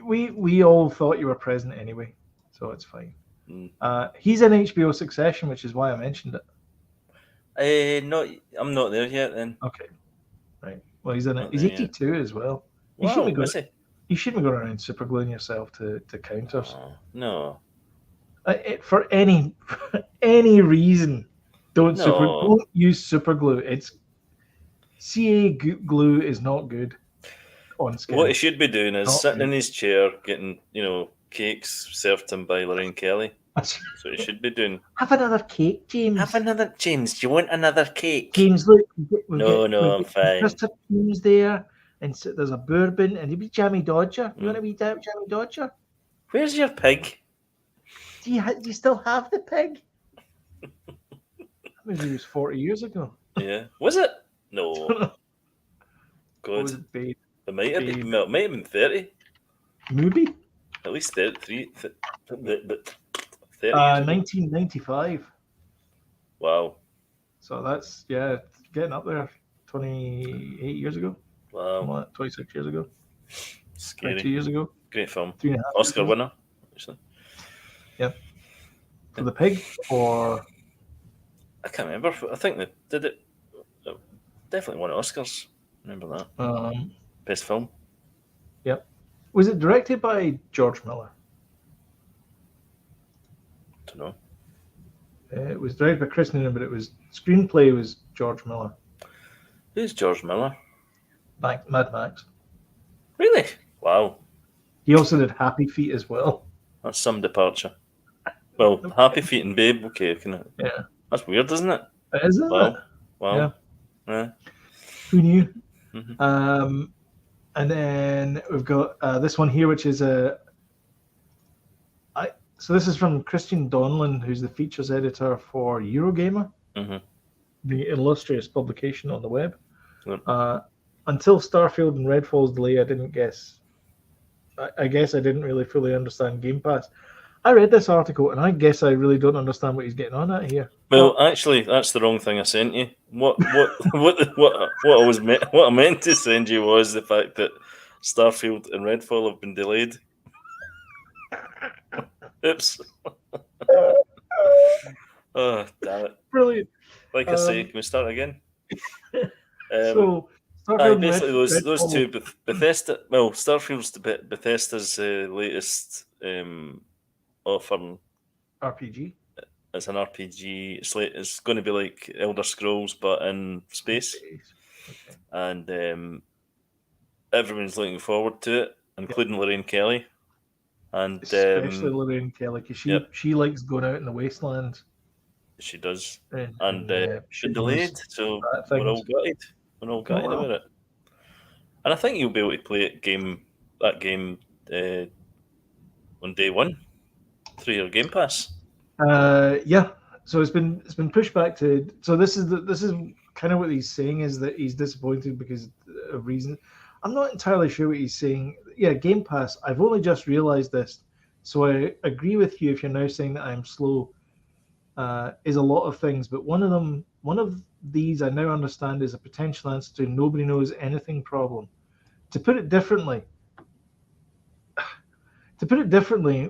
[SPEAKER 1] We all thought you were present anyway, so it's fine. He's in HBO Succession, which is why I mentioned it.
[SPEAKER 2] I'm not there yet then.
[SPEAKER 1] Okay. Right. Well, he's in it. He's 82 as well.
[SPEAKER 2] You shouldn't
[SPEAKER 1] be going around supergluing yourself to counters.
[SPEAKER 2] No.
[SPEAKER 1] For any reason, don't use superglue. It's CA glue is not good on skin.
[SPEAKER 2] What he should be doing is sitting in his chair, getting cakes served to him by Lorraine Kelly. That's what he should be doing.
[SPEAKER 1] Have another cake, James.
[SPEAKER 2] James. Do you want another cake?
[SPEAKER 1] James, look.
[SPEAKER 2] No, I'm fine.
[SPEAKER 1] Mr. James there, and so there's a bourbon, and you'll be Jammy Dodger. You want to be Jammy Dodger?
[SPEAKER 2] Where's your pig?
[SPEAKER 1] Do you still have the pig? Maybe it was 40 years ago.
[SPEAKER 2] Yeah. Was it? No. God.
[SPEAKER 1] Was it, babe?
[SPEAKER 2] It might have been 30.
[SPEAKER 1] Maybe.
[SPEAKER 2] At least 33. But 30
[SPEAKER 1] 1995.
[SPEAKER 2] Wow.
[SPEAKER 1] So that's, getting up there 28 years ago.
[SPEAKER 2] Wow.
[SPEAKER 1] 26 years ago.
[SPEAKER 2] Scary.
[SPEAKER 1] 2 years ago.
[SPEAKER 2] Great film. Oscar winner, actually.
[SPEAKER 1] Yeah. For the pig, or
[SPEAKER 2] I can't remember. I think they did it. Definitely won Oscars. Remember that? Best film.
[SPEAKER 1] Yep. Was it directed by George Miller?
[SPEAKER 2] Don't know.
[SPEAKER 1] It was directed by Chris Noonan, but screenplay was George Miller.
[SPEAKER 2] Who's George Miller?
[SPEAKER 1] Mad Max.
[SPEAKER 2] Really? Wow.
[SPEAKER 1] He also did Happy Feet as well.
[SPEAKER 2] That's some departure. Well, Happy Feet and Babe, okay.
[SPEAKER 1] Yeah.
[SPEAKER 2] That's weird, isn't it?
[SPEAKER 1] It is, isn't it?
[SPEAKER 2] Wow. Yeah.
[SPEAKER 1] Who knew?
[SPEAKER 2] Mm-hmm.
[SPEAKER 1] And then we've got this one here, which is so this is from Christian Donlan, who's the features editor for Eurogamer, the illustrious publication on the web. Until Starfield and Redfall's delay, I didn't guess. I guess I didn't really fully understand Game Pass. I read this article, and I guess I really don't understand what he's getting on at here.
[SPEAKER 2] Well, actually, that's the wrong thing I sent you. What I meant to send you was the fact that Starfield and Redfall have been delayed. Oops. Oh, damn it.
[SPEAKER 1] Brilliant.
[SPEAKER 2] Like I say, can we start again?
[SPEAKER 1] So, Starfield
[SPEAKER 2] basically, those
[SPEAKER 1] Redfall.
[SPEAKER 2] two, Bethesda. Well, Starfield's Bethesda's latest offering.
[SPEAKER 1] RPG.
[SPEAKER 2] It's an RPG. It's going to be like Elder Scrolls, but in space.
[SPEAKER 1] Okay.
[SPEAKER 2] And everyone's looking forward to it, including Lorraine Kelly. And
[SPEAKER 1] especially Lorraine Kelly, because she likes going out in the wasteland.
[SPEAKER 2] She does.
[SPEAKER 1] And
[SPEAKER 2] she delayed, so we're all gutted. We're all gutted about it. And I think you'll be able to play that game on day one through your Game Pass.
[SPEAKER 1] Yeah. So it's been pushed back to. So this is kind of what he's saying, is that he's disappointed because of reason. I'm not entirely sure what he's saying. Yeah, Game Pass. I've only just realized this, so I agree with you if you're now saying that I'm slow. Is a lot of things, but one of these I now understand is a potential answer to nobody knows anything problem. To put it differently,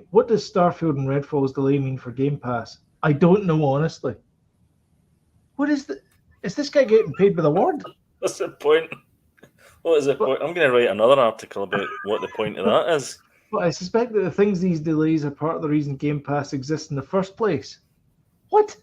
[SPEAKER 1] what does Starfield and Redfall's delay mean for Game Pass? I don't know, honestly. What is this guy getting paid by the word?
[SPEAKER 2] What's the point? What is the point? I'm going to write another article about what the point of that is.
[SPEAKER 1] But I suspect that these delays are part of the reason Game Pass exists in the first place. What?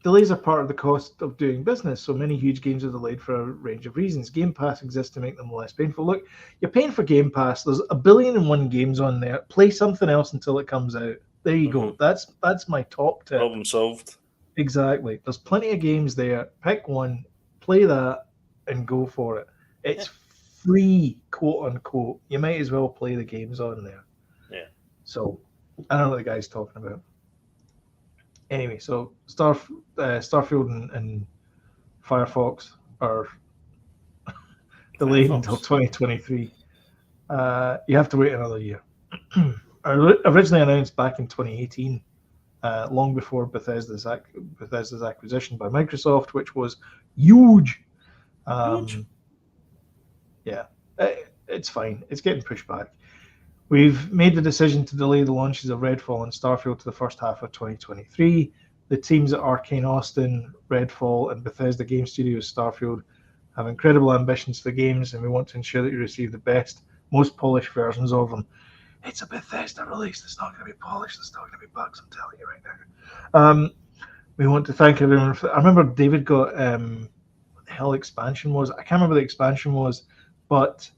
[SPEAKER 1] Delays are part of the cost of doing business, so many huge games are delayed for a range of reasons. Game Pass exists to make them less painful. Look, you're paying for Game Pass. There's 1,000,000,001 games on there. Play something else until it comes out. There you go. That's my top tip.
[SPEAKER 2] Problem solved.
[SPEAKER 1] Exactly. There's plenty of games there. Pick one, play that, and go for it. It's free, quote unquote. You might as well play the games on there.
[SPEAKER 2] Yeah.
[SPEAKER 1] So I don't know what the guy's talking about. Anyway, so Starfield and Firefox are delayed until 2023. You have to wait another year. Originally announced back in 2018, long before Bethesda's acquisition by Microsoft, which was huge. Yeah, it's fine. It's getting pushed back. We've made the decision to delay the launches of Redfall and Starfield to the first half of 2023. The teams at Arcane Austin, Redfall, and Bethesda Game Studios Starfield have incredible ambitions for the games, and we want to ensure that you receive the best, most polished versions of them. It's a Bethesda release. It's not going to be polished. There's not going to be bugs, I'm telling you right now. We want to thank everyone. I remember David got what the hell expansion was. I can't remember the expansion was, but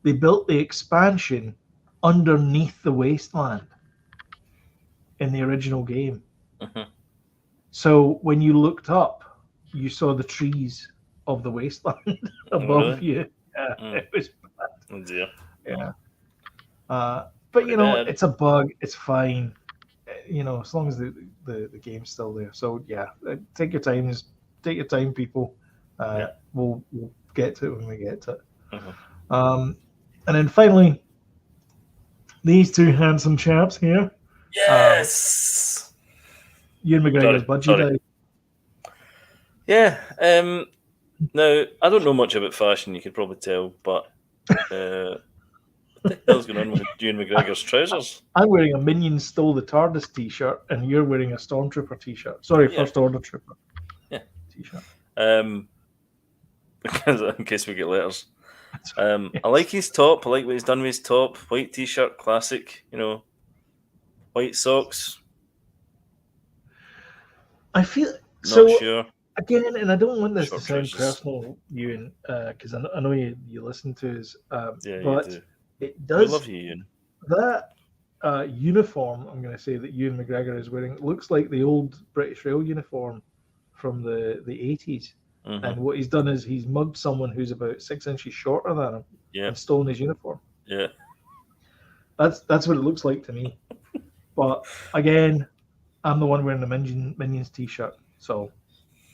[SPEAKER 1] they built the expansion underneath the wasteland in the original game. So when you looked up, you saw the trees of the wasteland above you. Yeah, it was bad.
[SPEAKER 2] Oh dear.
[SPEAKER 1] Yeah. But you know, it's a bug. It's fine. You know, as long as the game's still there. So yeah, take your time. Just take your time, people. We'll get to it when we get to it. And then finally, these two handsome chaps here.
[SPEAKER 2] Yes.
[SPEAKER 1] Ewan McGregor's budgie died.
[SPEAKER 2] Yeah. Now I don't know much about fashion. You could probably tell, but what the hell's going on with Ewan McGregor's trousers?
[SPEAKER 1] I'm wearing a Minions Stole the TARDIS T-shirt, and you're wearing a Stormtrooper T-shirt. Sorry, First Order Trooper.
[SPEAKER 2] Yeah.
[SPEAKER 1] T-shirt.
[SPEAKER 2] In case we get letters. I like his top. I like what he's done with his top. White T-shirt, classic. You know, white socks.
[SPEAKER 1] I feel
[SPEAKER 2] not sure.
[SPEAKER 1] Again, and I don't want this to sound personal, Ewan, because I know you listen to us. But
[SPEAKER 2] you do.
[SPEAKER 1] It does.
[SPEAKER 2] I love you, Ewan.
[SPEAKER 1] That uniform, I'm going to say, that Ewan McGregor is wearing looks like the old British Rail uniform from the 80s. And what he's done is he's mugged someone who's about 6 inches shorter than him and stolen his uniform.
[SPEAKER 2] Yeah.
[SPEAKER 1] That's what it looks like to me. But again, I'm the one wearing the Minions t-shirt, so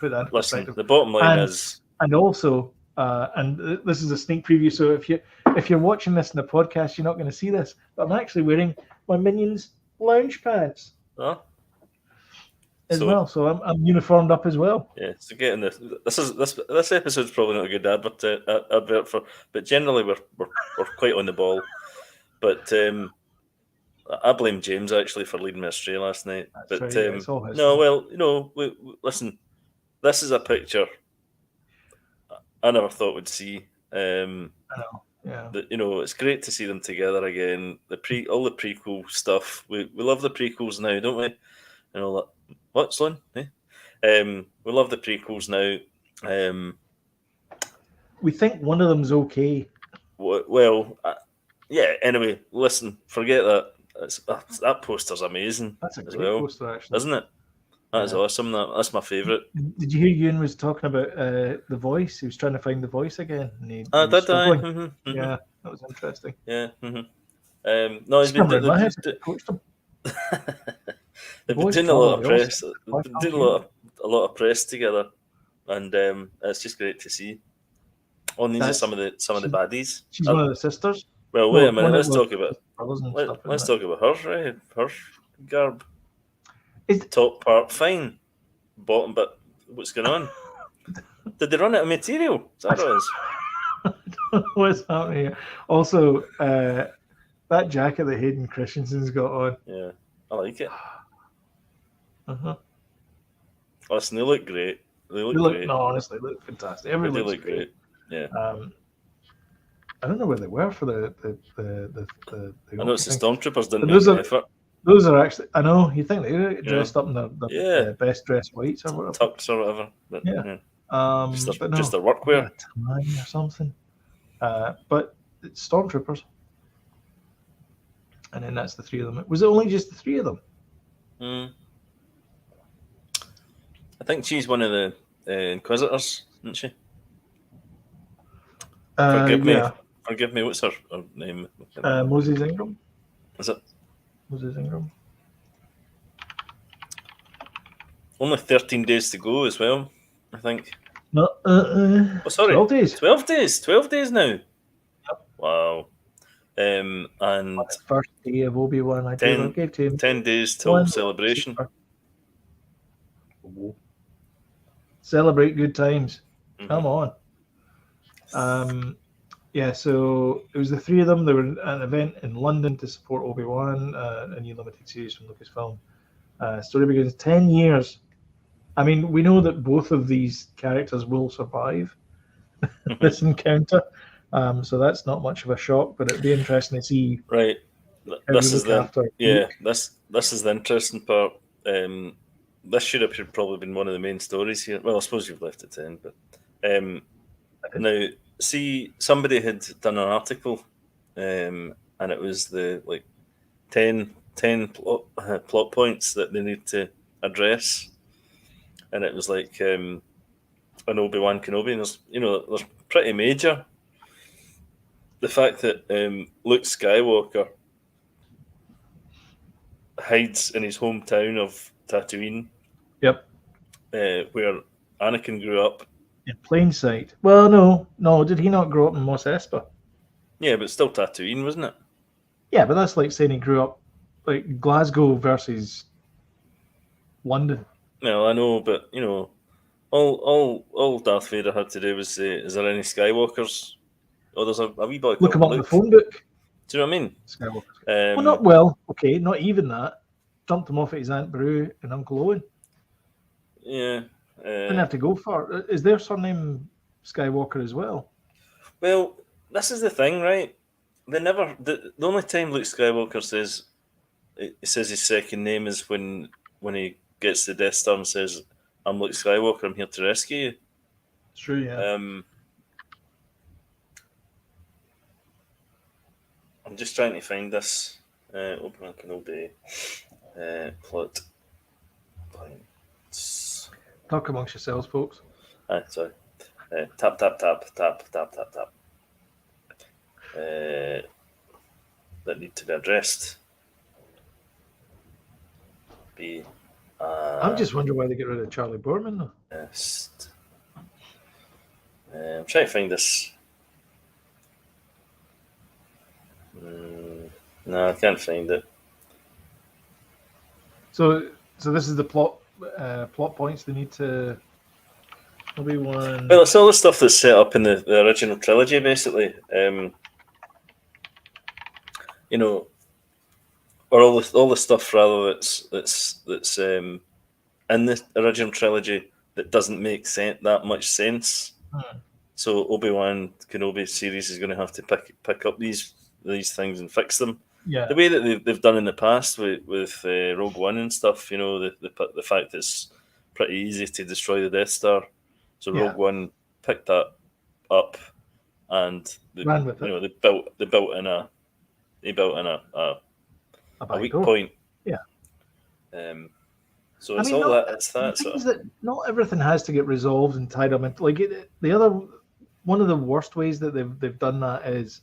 [SPEAKER 1] put that in perspective.
[SPEAKER 2] The bottom line is,
[SPEAKER 1] and also, and this is a sneak preview. So if you're watching this in the podcast, you're not going to see this, but I'm actually wearing my Minions lounge pants as well. So I'm uniformed up as well.
[SPEAKER 2] Yeah. So getting this episode's probably not a good advert for, but generally we're quite on the ball. But I blame James actually for leading me astray last night.
[SPEAKER 1] That's
[SPEAKER 2] but
[SPEAKER 1] right, it's all his
[SPEAKER 2] no,
[SPEAKER 1] fault.
[SPEAKER 2] well, listen, this is a picture I never thought we'd see.
[SPEAKER 1] I know. Yeah.
[SPEAKER 2] It's great to see them together again. All the prequel stuff. We love the prequels now, don't we? And all that. What, Sloan? Eh? We love the prequels now.
[SPEAKER 1] We think one of them's okay.
[SPEAKER 2] Well, yeah. Anyway, listen. Forget that. That poster's amazing.
[SPEAKER 1] That's a great poster, actually,
[SPEAKER 2] isn't it? That is awesome. That's my favourite.
[SPEAKER 1] Did you hear Ewan was talking about the voice? He was trying to find the voice again. And he
[SPEAKER 2] did
[SPEAKER 1] was
[SPEAKER 2] I?
[SPEAKER 1] Yeah, that was interesting.
[SPEAKER 2] Yeah. No, he's been
[SPEAKER 1] coached him.
[SPEAKER 2] They've been doing a lot of press. They've been doing a lot of press together, and it's just great to see. These are some of the baddies.
[SPEAKER 1] She's one of the sisters.
[SPEAKER 2] Well, wait a minute. Let's talk about hers, right? Her garb. Top part fine, bottom bit. What's going on? Did they run out of material? Is that what it is?
[SPEAKER 1] I don't know what's happening here. Also, that jacket that Hayden Christensen's got on.
[SPEAKER 2] Yeah, I like it. Listen, they look great. They look great.
[SPEAKER 1] No, honestly, they look fantastic. Everyone looks great.
[SPEAKER 2] Yeah.
[SPEAKER 1] I don't know where they were for the
[SPEAKER 2] I know it's the Stormtroopers didn't make the effort.
[SPEAKER 1] Those are actually, I know, you think they dressed up in the best dressed whites or whatever.
[SPEAKER 2] Tux or whatever. But,
[SPEAKER 1] just
[SPEAKER 2] their workwear.
[SPEAKER 1] Or something. But it's Stormtroopers. And then that's the three of them. Was it only just the three of them?
[SPEAKER 2] I think she's one of the Inquisitors, isn't she? Forgive me, what's her name?
[SPEAKER 1] Moses Ingram.
[SPEAKER 2] Is it?
[SPEAKER 1] Moses Ingram.
[SPEAKER 2] Only 13 days to go as well, I think.
[SPEAKER 1] No,
[SPEAKER 2] sorry.
[SPEAKER 1] 12 days.
[SPEAKER 2] 12 days. 12 days now.
[SPEAKER 1] Yep.
[SPEAKER 2] Wow. And
[SPEAKER 1] the first day of Obi-Wan, I gave to him
[SPEAKER 2] 10 days till celebration.
[SPEAKER 1] Celebrate good times. Come on. Yeah, so it was the three of them. They were at an event in London to support Obi-Wan, a new limited series from Lucasfilm. Story begins 10 years. I mean, we know that both of these characters will survive this encounter, so that's not much of a shock. But it'd be interesting to see.
[SPEAKER 2] Right. This is the interesting part. This should have probably been one of the main stories here. Well, I suppose you've left it 10, but now. See, somebody had done an article, and it was the 10 plot points that they need to address, and it was like an Obi-Wan Kenobi, and there's pretty major. The fact that Luke Skywalker hides in his hometown of Tatooine.
[SPEAKER 1] Yep.
[SPEAKER 2] Where Anakin grew up.
[SPEAKER 1] In plain sight. Well, no. Did he not grow up in Mos Espa?
[SPEAKER 2] Yeah, but still Tatooine, wasn't it?
[SPEAKER 1] Yeah, but that's like saying he grew up like Glasgow versus London.
[SPEAKER 2] Well, I know, but all Darth Vader had to do was say, "Is there any Skywalkers?" Oh, there's a wee boy.
[SPEAKER 1] Look him up in the phone book.
[SPEAKER 2] Do you know what I mean?
[SPEAKER 1] Skywalker. Not even that. Dumped him off at his Aunt Beru and Uncle Owen.
[SPEAKER 2] Yeah.
[SPEAKER 1] Didn't have to go far. Is their surname Skywalker as well?
[SPEAKER 2] Well, this is the thing, right? They never. The only time Luke Skywalker says his second name is when he gets the Death Star and says, "I'm Luke Skywalker. I'm here to rescue you."
[SPEAKER 1] True. Yeah.
[SPEAKER 2] I'm just trying to find this. Obi-Wan Kenobi plot points.
[SPEAKER 1] Talk amongst yourselves, folks.
[SPEAKER 2] Sorry. Tap, tap, tap, tap, tap, tap, tap. That need to be addressed. Be
[SPEAKER 1] I'm just wondering why they get rid of Charlie Boorman, though.
[SPEAKER 2] I'm trying to find this. No, I can't find it.
[SPEAKER 1] So this is the plot points they need to.
[SPEAKER 2] Obi-Wan. Well, it's all the stuff that's set up in the original trilogy, basically. You know, or all the stuff rather that's in the original trilogy that doesn't make that much sense. So Obi-Wan Kenobi series is going to have to pick up these things and fix them.
[SPEAKER 1] Yeah.
[SPEAKER 2] The way that they've done in the past with Rogue One and stuff, you know, the fact that it's pretty easy to destroy the Death Star. So Rogue One picked that up, and they built in a weak point.
[SPEAKER 1] Yeah.
[SPEAKER 2] So it's it's that.
[SPEAKER 1] So that not everything has to get resolved and tied up. Like one of the worst ways that they've done that is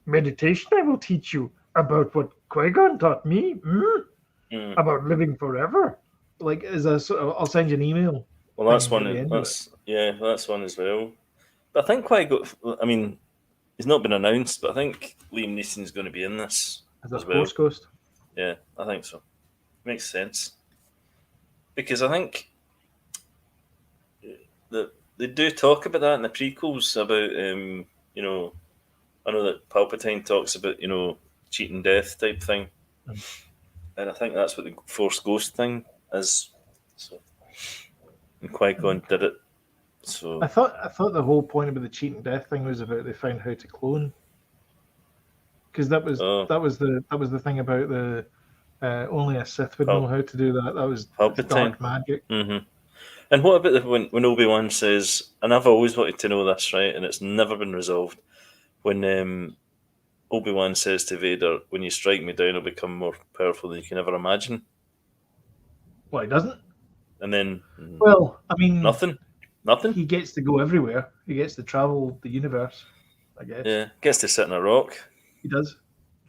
[SPEAKER 1] meditation. I will teach you about what Qui-Gon taught me about living forever. Like I'll send you an email.
[SPEAKER 2] Well, that's one. That's one as well. But I think Qui-Gon. I mean, he's not been announced, but I think Liam Neeson's going to be in this
[SPEAKER 1] as well. Force Ghost.
[SPEAKER 2] Yeah, I think so. Makes sense. Because I think that they do talk about that in the prequels about you know, I know that Palpatine talks about, you know, cheating death type thing, and I think that's what the Force Ghost thing is. So, and Qui-Gon did it. So
[SPEAKER 1] I thought the whole point about the cheating death thing was about they found how to clone, because that was the thing about the only a Sith would know how to do that. That was
[SPEAKER 2] Palpatine.
[SPEAKER 1] Dark magic.
[SPEAKER 2] Mm-hmm. And what about when Obi-Wan says, and I've always wanted to know this, right, and it's never been resolved, when Obi-Wan says to Vader, "When you strike me down, I'll become more powerful than you can ever imagine."
[SPEAKER 1] Well, he doesn't.
[SPEAKER 2] And then,
[SPEAKER 1] well, I mean,
[SPEAKER 2] nothing.
[SPEAKER 1] He gets to go everywhere. He gets to travel the universe, I guess.
[SPEAKER 2] Yeah, gets to sit on a rock.
[SPEAKER 1] He does.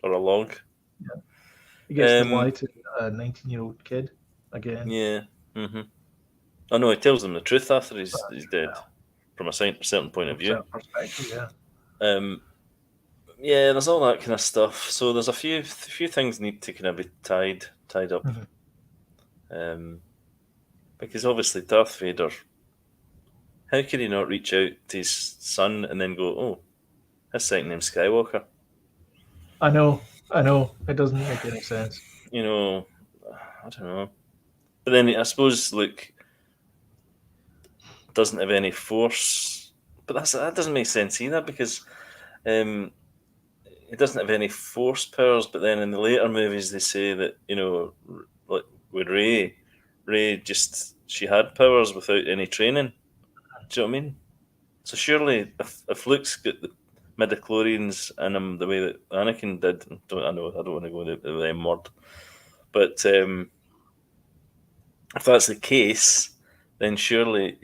[SPEAKER 2] Or a log.
[SPEAKER 1] Yeah. He gets to lie to a 19-year-old kid again.
[SPEAKER 2] Yeah. Mm-hmm. I know, he tells them the truth after he's dead, from a certain point of view.
[SPEAKER 1] Perspective, yeah.
[SPEAKER 2] Yeah, there's all that kind of stuff. So there's a few things need to kind of be tied up. Mm-hmm. Because obviously Darth Vader, how could he not reach out to his son and then go, "Oh, his second name's Skywalker"?
[SPEAKER 1] I know. It doesn't make any sense.
[SPEAKER 2] You know, I don't know. But then I suppose Luke doesn't have any force, but that doesn't make sense either, because he doesn't have any force powers. But then in the later movies, they say that, you know, like with Rey she had powers without any training. Do you know what I mean? So surely, if Luke's got the midichlorians in him the way that Anakin did, I don't want to go with the M word, but if that's the case, then surely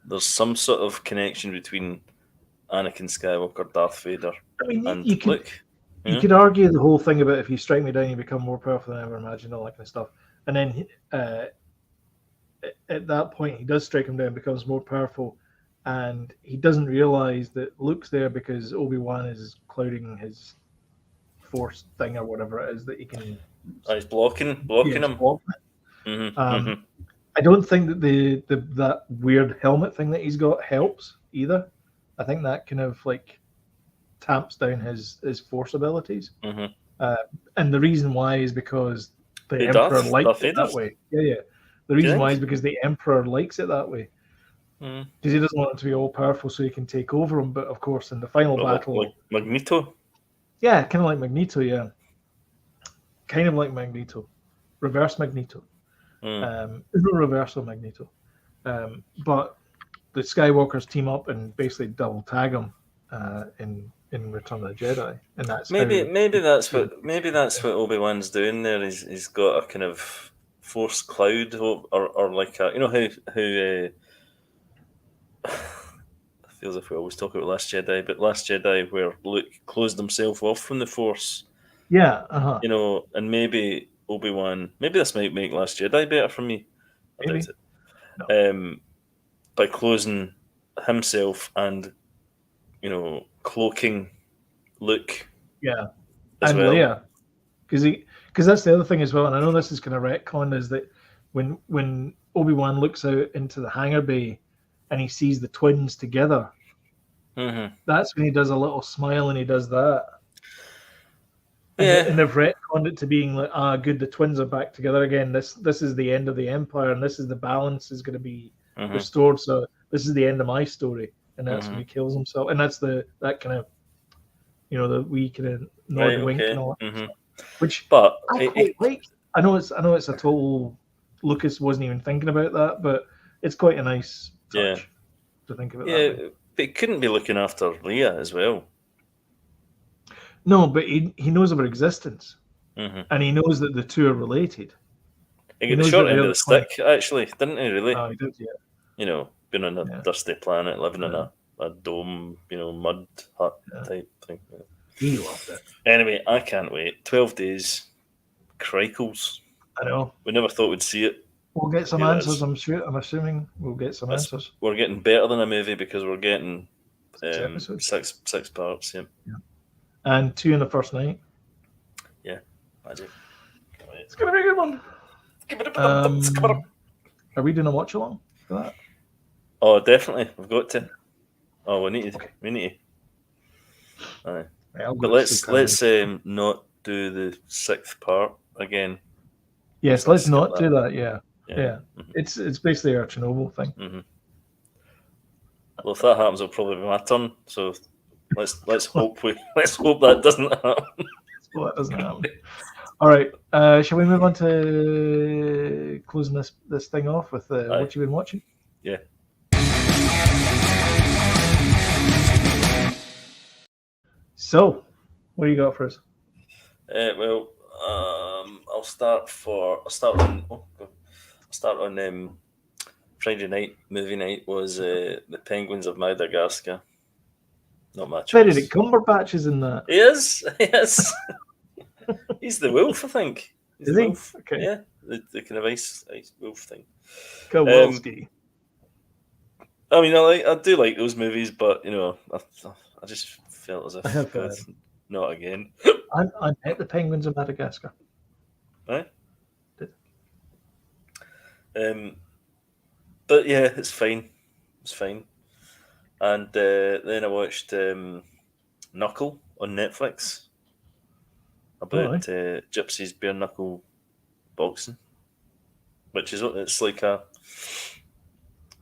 [SPEAKER 2] there's some sort of connection between Anakin Skywalker, Darth Vader, and Luke.
[SPEAKER 1] You could argue the whole thing about if you strike me down, you become more powerful than I ever imagined, all that kind of stuff. And then at that point, he does strike him down, becomes more powerful, and he doesn't realize that Luke's there because Obi-Wan is clouding his force thing or whatever it is that he can.
[SPEAKER 2] He's blocking him.
[SPEAKER 1] Mm-hmm. I don't think that that weird helmet thing that he's got helps either. I think that kind of like tamps down his force abilities.
[SPEAKER 2] Mm-hmm.
[SPEAKER 1] And the reason why is because the Emperor likes it that way. Yeah. The reason why is because the Emperor likes it that way. Because he doesn't want it to be all powerful so he can take over him. But of course, in the final battle,
[SPEAKER 2] like Magneto.
[SPEAKER 1] Yeah, kind of like Magneto. Yeah, kind of like Magneto, reverse Magneto, reversal Magneto. But the Skywalkers team up and basically double tag him in Return of the Jedi, and that's
[SPEAKER 2] maybe that's what Obi-Wan's doing there. He's got a kind of force cloud or like a, you know how I feel as if we always talk about Last Jedi, but Last Jedi, where Luke closed himself off from the Force,
[SPEAKER 1] Yeah,
[SPEAKER 2] and maybe Obi-Wan, maybe this might make Last Jedi better for me. I
[SPEAKER 1] maybe.
[SPEAKER 2] doubt it. By closing himself and, cloaking Luke
[SPEAKER 1] Yeah,
[SPEAKER 2] as
[SPEAKER 1] and
[SPEAKER 2] well.
[SPEAKER 1] Leia, because that's the other thing as well. And I know this is kind of retcon, is that when Obi-Wan looks out into the hangar bay and he sees the twins together, that's when he does a little smile and he does that. And they've retconned it to being like, good, the twins are back together again. This is the end of the Empire, and this is the balance is going to be restored. So this is the end of my story, and that's when he kills himself. And that's that kind of, the wee kind of nod, wink, and all that stuff. Which,
[SPEAKER 2] but
[SPEAKER 1] I quite like. I know it's a total. Lucas wasn't even thinking about that, but it's quite a nice touch to think about.
[SPEAKER 2] Yeah, but he couldn't be looking after Leia as well.
[SPEAKER 1] No, but he knows of her existence, and he knows that the two are related.
[SPEAKER 2] He got the short end of the stick, actually, didn't he? Really?
[SPEAKER 1] Oh, he did, yeah.
[SPEAKER 2] Being on a dusty planet, living in a dome, mud hut type thing.
[SPEAKER 1] He loved it.
[SPEAKER 2] Anyway, I can't wait. 12 days, crikles.
[SPEAKER 1] I know.
[SPEAKER 2] We never thought we'd see it.
[SPEAKER 1] We'll get some answers. I'm assuming we'll get some answers.
[SPEAKER 2] We're getting better than a movie because we're getting 6 parts. Yeah.
[SPEAKER 1] And 2 in the first night.
[SPEAKER 2] Yeah, magic.
[SPEAKER 1] It's gonna be a good one. Are we doing a watch along for that?
[SPEAKER 2] Oh, definitely. We've got to. Oh, we need to. Okay. We need to. Aye. Right, but let's not do the 6th part again.
[SPEAKER 1] Yes, let's not do that. Yeah. It's basically our Chernobyl thing.
[SPEAKER 2] Well, if that happens, it'll probably be my turn. So let's hope that doesn't happen.
[SPEAKER 1] Well, that doesn't happen. All right. Shall we move on to closing this thing off with what you've been watching?
[SPEAKER 2] Yeah.
[SPEAKER 1] So, what do you got for us?
[SPEAKER 2] I'll start on Friday night. Movie night was The Penguins of Madagascar. Not my choice.
[SPEAKER 1] Benedict Cumberbatch is in that.
[SPEAKER 2] He is. Yes. He's the wolf, I think.
[SPEAKER 1] Is he?
[SPEAKER 2] Wolf.
[SPEAKER 1] Okay.
[SPEAKER 2] Yeah, the kind of ice wolf thing.
[SPEAKER 1] Kowalski.
[SPEAKER 2] I mean, I do like those movies, but I just felt as if not again.
[SPEAKER 1] I met the Penguins of Madagascar.
[SPEAKER 2] Right. But yeah, it's fine. It's fine. And then I watched Knuckle on Netflix about gypsies bare knuckle boxing, it's like a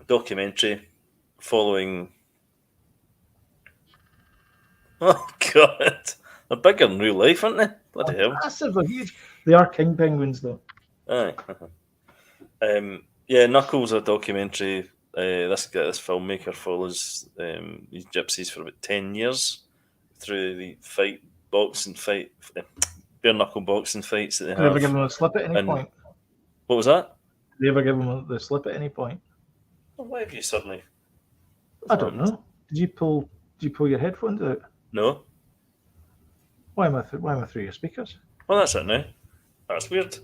[SPEAKER 2] documentary following. Oh God, they're bigger in real life, aren't they? Bloody hell!
[SPEAKER 1] Massively huge. They are king penguins, though.
[SPEAKER 2] Aye. Yeah, Knuckles, a documentary. This filmmaker follows these gypsies for about 10 years through the bare knuckle boxing fights that they have.
[SPEAKER 1] Did they ever give them a slip at any point?
[SPEAKER 2] What was that?
[SPEAKER 1] Did they ever give them the slip at any point?
[SPEAKER 2] Well, why have you suddenly?
[SPEAKER 1] I don't know. Did you pull your headphones out?
[SPEAKER 2] No.
[SPEAKER 1] Why am I through your speakers?
[SPEAKER 2] Well, that's it now. That's weird.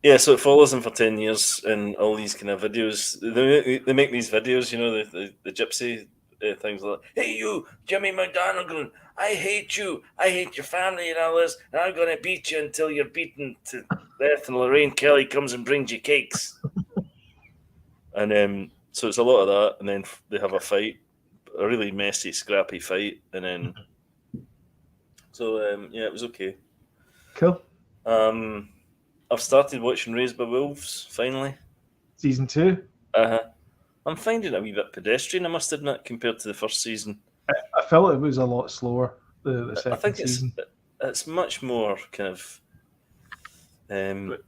[SPEAKER 2] Yeah, so it follows them for 10 years in all these kind of videos. They make these videos, the gypsy things like, hey, you, Jimmy McDonaghan, I hate you. I hate your family and all this, and I'm going to beat you until you're beaten to death, and Lorraine Kelly comes and brings you cakes. And so it's a lot of that, and then they have a fight, a really messy, scrappy fight, and then... So, it was okay.
[SPEAKER 1] Cool.
[SPEAKER 2] I've started watching Raised by Wolves, finally.
[SPEAKER 1] Season 2?
[SPEAKER 2] I'm finding it a wee bit pedestrian, I must admit, compared to the first season.
[SPEAKER 1] I felt it was a lot slower, the second season.
[SPEAKER 2] It's much more kind of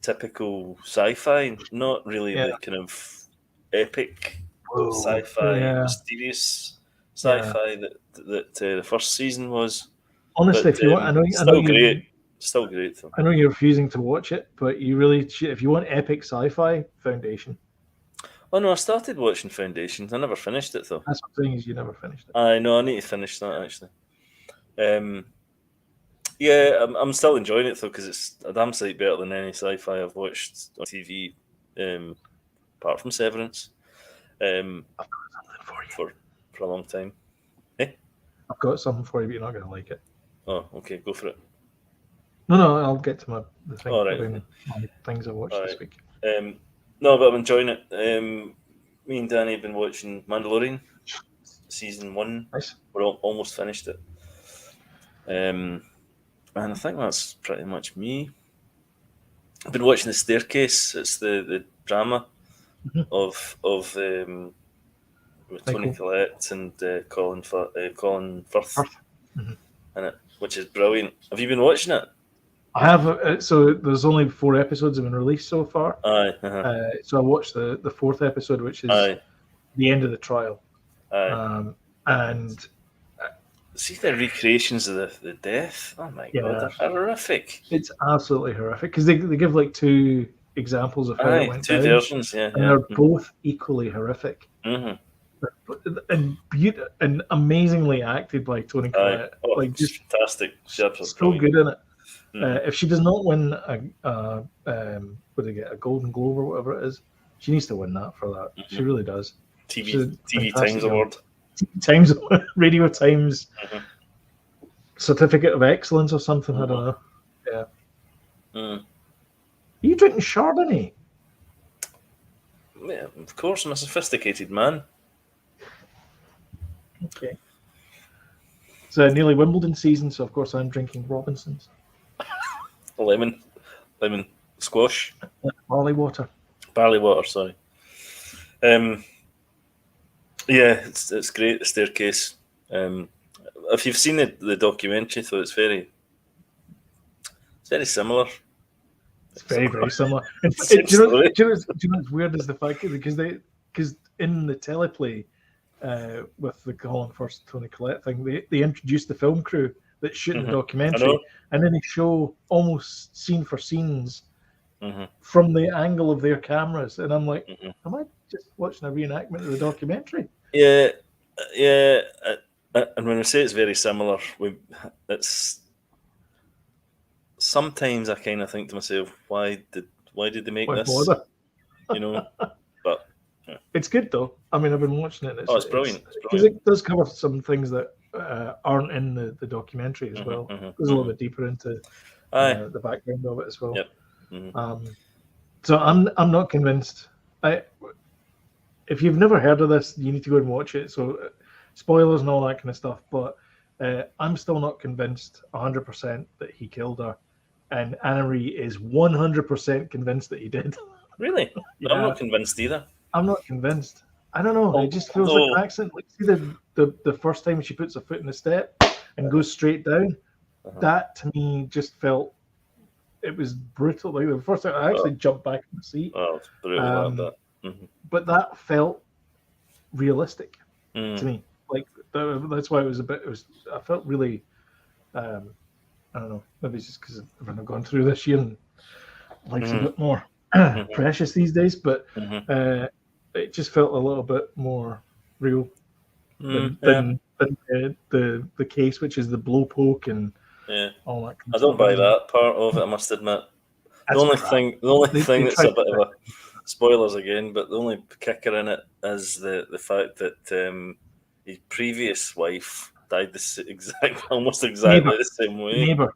[SPEAKER 2] typical sci-fi, not really the kind of epic sci-fi, mysterious sci-fi that the first season was.
[SPEAKER 1] Honestly, if you want, I know
[SPEAKER 2] great. Still great. Though.
[SPEAKER 1] I know you're refusing to watch it, but you really should. If you want epic sci-fi, Foundation.
[SPEAKER 2] Oh no, I started watching Foundations. I never finished it though.
[SPEAKER 1] That's what I'm saying, is you never finished it.
[SPEAKER 2] I know. I need to finish that actually. Yeah, I'm still enjoying it though because it's a damn sight better than any sci-fi I've watched on TV, apart from Severance.
[SPEAKER 1] I've got something for you.
[SPEAKER 2] For a long time.
[SPEAKER 1] I've got something for you, but you're not going to like it.
[SPEAKER 2] Oh, okay, go for it.
[SPEAKER 1] No, I'll get to the thing.
[SPEAKER 2] All right.
[SPEAKER 1] My things I watched this week.
[SPEAKER 2] No, but I'm enjoying it. Me and Danny have been watching Mandalorian Season One.
[SPEAKER 1] Nice.
[SPEAKER 2] We're almost finished it. And I think that's pretty much me. I've been watching The Staircase. It's the drama of with Tony Collette and Colin Firth in it, which is brilliant. Have you been watching it?
[SPEAKER 1] I have. So there's only 4 episodes have been released so far.
[SPEAKER 2] Aye.
[SPEAKER 1] So I watched the 4th episode, which is the end of the trial. And
[SPEAKER 2] see the recreations of the death. Oh my god, they're horrific.
[SPEAKER 1] It's absolutely horrific because they give like 2 examples of how it went down.
[SPEAKER 2] 2 versions, and
[SPEAKER 1] they're both equally horrific. And amazingly acted by Toni Collette.
[SPEAKER 2] Like just fantastic. She's
[SPEAKER 1] so good in it. If she does not win a Golden Globe or whatever it is, she needs to win that for that. She really does.
[SPEAKER 2] TV Times Award.
[SPEAKER 1] Times Radio Times Certificate of Excellence or something. I don't know. Yeah. Are you drinking Chardonnay?
[SPEAKER 2] Yeah, of course. I'm a sophisticated man.
[SPEAKER 1] Okay. It's nearly Wimbledon season, so of course I'm drinking Robinson's.
[SPEAKER 2] Lemon squash.
[SPEAKER 1] Barley water,
[SPEAKER 2] sorry. Yeah, it's great, The Staircase. If you've seen the documentary, though, it's very similar.
[SPEAKER 1] It's very similar. Do you know what's weird is the fact because in the teleplay with the Colin Firth Toni Collette thing, they introduced the film crew that's shooting the documentary, and then they show almost scene for scenes from the angle of their cameras, and I'm like, am I just watching a reenactment of the documentary? Yeah.
[SPEAKER 2] And when I say it's very similar, it's sometimes I kind of think to myself, why did they make this?
[SPEAKER 1] Bother?
[SPEAKER 2] You know, but
[SPEAKER 1] it's good though. I mean, I've been watching it.
[SPEAKER 2] It's brilliant
[SPEAKER 1] because it does cover some things that aren't in the documentary as well. It goes a little bit deeper into the background of it as well.
[SPEAKER 2] Yep.
[SPEAKER 1] So I'm not convinced. If you've never heard of this, you need to go and watch it. So spoilers and all that kind of stuff. But I'm still not convinced 100% that he killed her, and Anna-Marie is 100% convinced that he did.
[SPEAKER 2] Really? Yeah. I'm not convinced either.
[SPEAKER 1] I'm not convinced. I don't know. It just feels like an accident. Like, see the first time she puts her foot in the step and goes straight down. That to me just felt it was brutal. Like the first time I actually jumped back in the seat.
[SPEAKER 2] Oh, it's brutal. That.
[SPEAKER 1] But that felt realistic to me. Like that's why it was a bit. I felt really. I don't know. Maybe it's just because I've gone through this year and life's a bit more precious these days. But it just felt a little bit more real than the case, which is the blow poke and all that.
[SPEAKER 2] I don't buy that part of it. I must admit. The only thing that's a bit of a spoilers again, but the only kicker in it is the fact that his previous wife died almost exactly the same way.
[SPEAKER 1] Neighbor.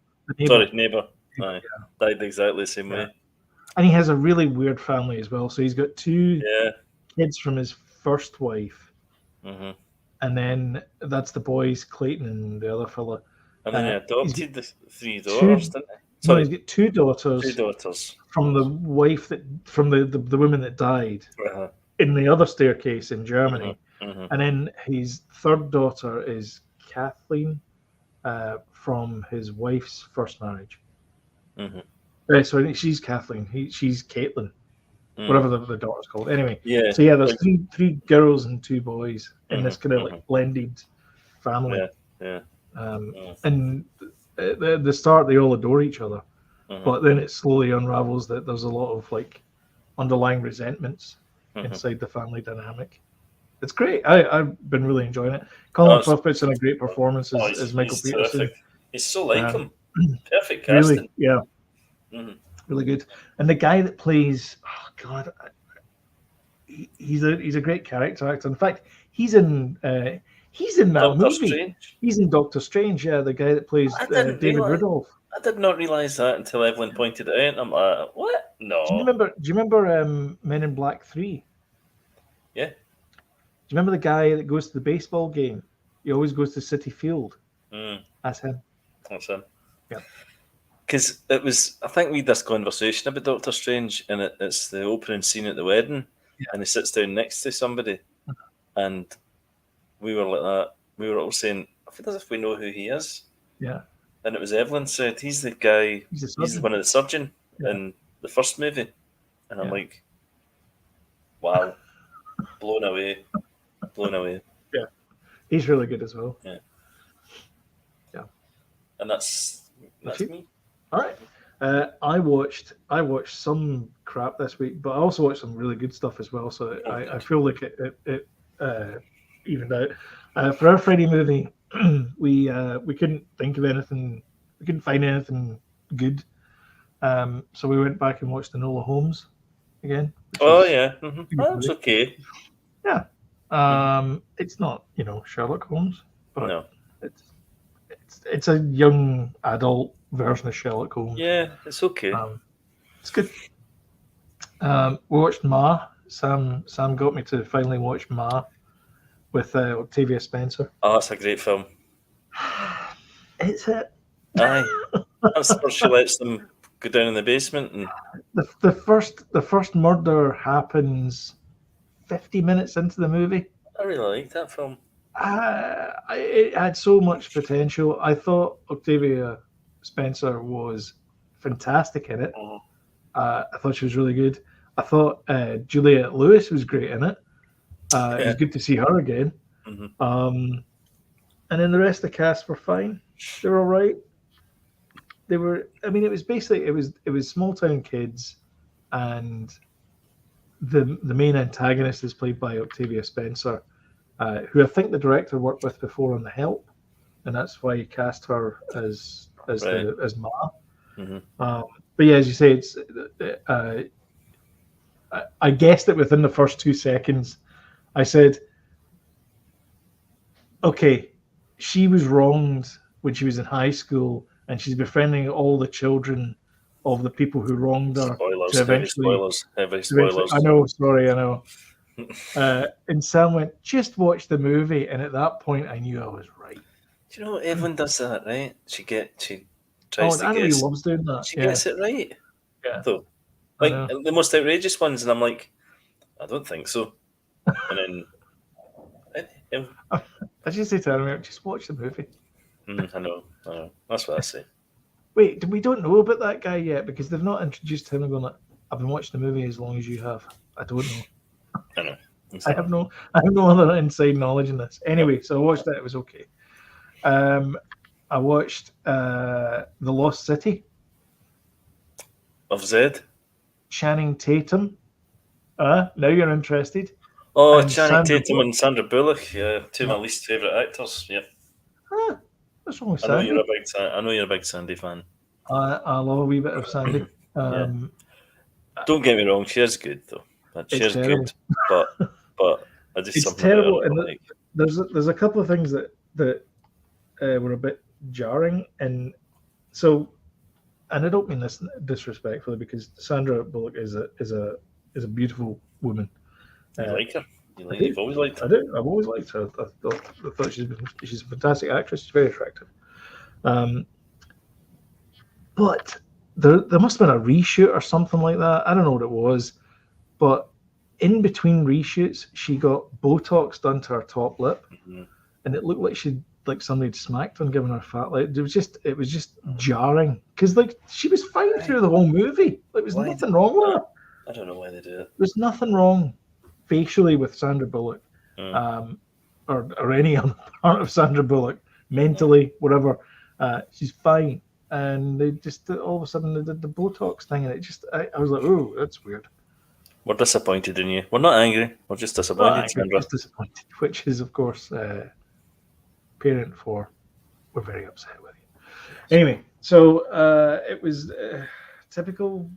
[SPEAKER 2] Aye, died exactly the same way.
[SPEAKER 1] And he has a really weird family as well. So he's got 2 kids from his first wife, and then that's the boys, Clayton and the other fella.
[SPEAKER 2] And then he adopted the 3 daughters, didn't he?
[SPEAKER 1] So he's got 2 daughters.
[SPEAKER 2] 2 daughters
[SPEAKER 1] from the wife from the woman that died in the other staircase in Germany, and then his 3rd daughter is Kathleen from his wife's first marriage. Sorry, she's Kathleen. She's Caitlin, whatever the daughter's called. Anyway, so there's three girls and 2 boys in this kind of like blended family. And at the start they all adore each other, but then it slowly unravels that there's a lot of like underlying resentments inside the family dynamic. It's great. I've been really enjoying it. Colin Firth puts in a great performance as Michael Peterson.
[SPEAKER 2] Terrific. He's so like him. Perfect
[SPEAKER 1] casting.
[SPEAKER 2] Really,
[SPEAKER 1] yeah. Really good. And the guy that plays, oh God, he's a great character actor. In fact, he's in that
[SPEAKER 2] Doctor
[SPEAKER 1] movie.
[SPEAKER 2] Strange.
[SPEAKER 1] He's in Doctor Strange. Yeah, the guy that plays David Rudolph.
[SPEAKER 2] I did not realize that until Evelyn pointed it out. And I'm like, what? No.
[SPEAKER 1] Do you remember Men in Black 3?
[SPEAKER 2] Yeah.
[SPEAKER 1] Do you remember the guy that goes to the baseball game? He always goes to Citi Field. That's him.
[SPEAKER 2] That's him.
[SPEAKER 1] Yeah.
[SPEAKER 2] Because it was, I think we had this conversation about Doctor Strange, and it's the opening scene at the wedding, and he sits down next to somebody, and we were like that. We were all saying, I feel as if we know who he is.
[SPEAKER 1] Yeah.
[SPEAKER 2] And it was Evelyn said, he's the guy, he's one of the surgeon in the first movie. And I'm like, wow, blown away.
[SPEAKER 1] Yeah. He's really good as well.
[SPEAKER 2] Yeah.
[SPEAKER 1] Yeah.
[SPEAKER 2] And that's me.
[SPEAKER 1] All right. I watched some crap this week, but I also watched some really good stuff as well. So I feel like it evened out. For our Friday movie, we couldn't think of anything. We couldn't find anything good. So we went back and watched Enola Holmes again.
[SPEAKER 2] That's okay.
[SPEAKER 1] Yeah. It's not Sherlock Holmes, but
[SPEAKER 2] no,
[SPEAKER 1] it's a young adult version of Sherlock Holmes.
[SPEAKER 2] Yeah, it's okay.
[SPEAKER 1] It's good. We watched Ma. Sam got me to finally watch Ma with Octavia Spencer.
[SPEAKER 2] Oh, that's a great film.
[SPEAKER 1] It's it.
[SPEAKER 2] Aye. That's the first she lets them go down in the basement. And
[SPEAKER 1] the first murder happens 50 minutes into the movie.
[SPEAKER 2] I really liked that film.
[SPEAKER 1] It had so much potential. I thought Octavia Spencer was fantastic in it. I thought she was really good. I thought Juliette Lewis was great in it. It was good to see her again. And then the rest of the cast were fine. They were all right. They were. I mean, it was basically it was small town kids, and the main antagonist is played by Octavia Spencer, who I think the director worked with before on The Help, and that's why he cast her as Ma. But yeah, as you say, it's. I guessed it within the first 2 seconds. I said, "Okay, she was wronged when she was in high school, and she's befriending all the children of the people who wronged her."
[SPEAKER 2] Heavy spoilers.
[SPEAKER 1] I know. Sorry, I know. And Sam went, "Just watch the movie," and at that point, I knew I was right.
[SPEAKER 2] Do you know everyone does that, right? She
[SPEAKER 1] tries to guess. Loves doing that.
[SPEAKER 2] She gets it right.
[SPEAKER 1] Yeah.
[SPEAKER 2] Though, like the most outrageous ones, and I'm like, I don't think so. And then
[SPEAKER 1] I just say to her, just watch the movie.
[SPEAKER 2] I know. That's what I say.
[SPEAKER 1] Wait, we don't know about that guy yet because they've not introduced him and gone, I've been watching the movie as long as you have. I don't know.
[SPEAKER 2] I know.
[SPEAKER 1] I have no other inside knowledge in this. Anyway, so I watched that. It was okay. I watched The Lost City.
[SPEAKER 2] Of Zed?
[SPEAKER 1] Channing Tatum. Now you're interested.
[SPEAKER 2] Oh, and Channing Tatum and Sandra Bullock. Yeah, two of my least favourite actors. Yeah.
[SPEAKER 1] What's wrong with Sandy?
[SPEAKER 2] I know you're a big Sandy fan.
[SPEAKER 1] I love a wee bit of Sandy.
[SPEAKER 2] Don't get me wrong, she is good though. She is good, but I just
[SPEAKER 1] it's terrible. And like. There's a couple of things that were a bit jarring, and I don't mean this disrespectfully because Sandra Bullock is a beautiful woman.
[SPEAKER 2] You like her? You've always liked her.
[SPEAKER 1] I do. I've always liked her. I thought she's a fantastic actress. She's very attractive. But there must have been a reshoot or something like that. I don't know what it was. But in between reshoots, she got Botox done to her top lip, and it looked like somebody had smacked her and given her a fat lip. It was just jarring because she was fine through the whole movie. There was nothing wrong with her.
[SPEAKER 2] I don't know why they do it.
[SPEAKER 1] There's nothing wrong facially with Sandra Bullock, or any other part of Sandra Bullock, mentally, whatever. She's fine, and they just all of a sudden they did the Botox thing, and it just I was like, oh, that's weird.
[SPEAKER 2] We're disappointed in you. We're not angry. We're just disappointed, Sandra.
[SPEAKER 1] Just disappointed, which is, of course, parent for. We're very upset with you. Anyway, so it was typical.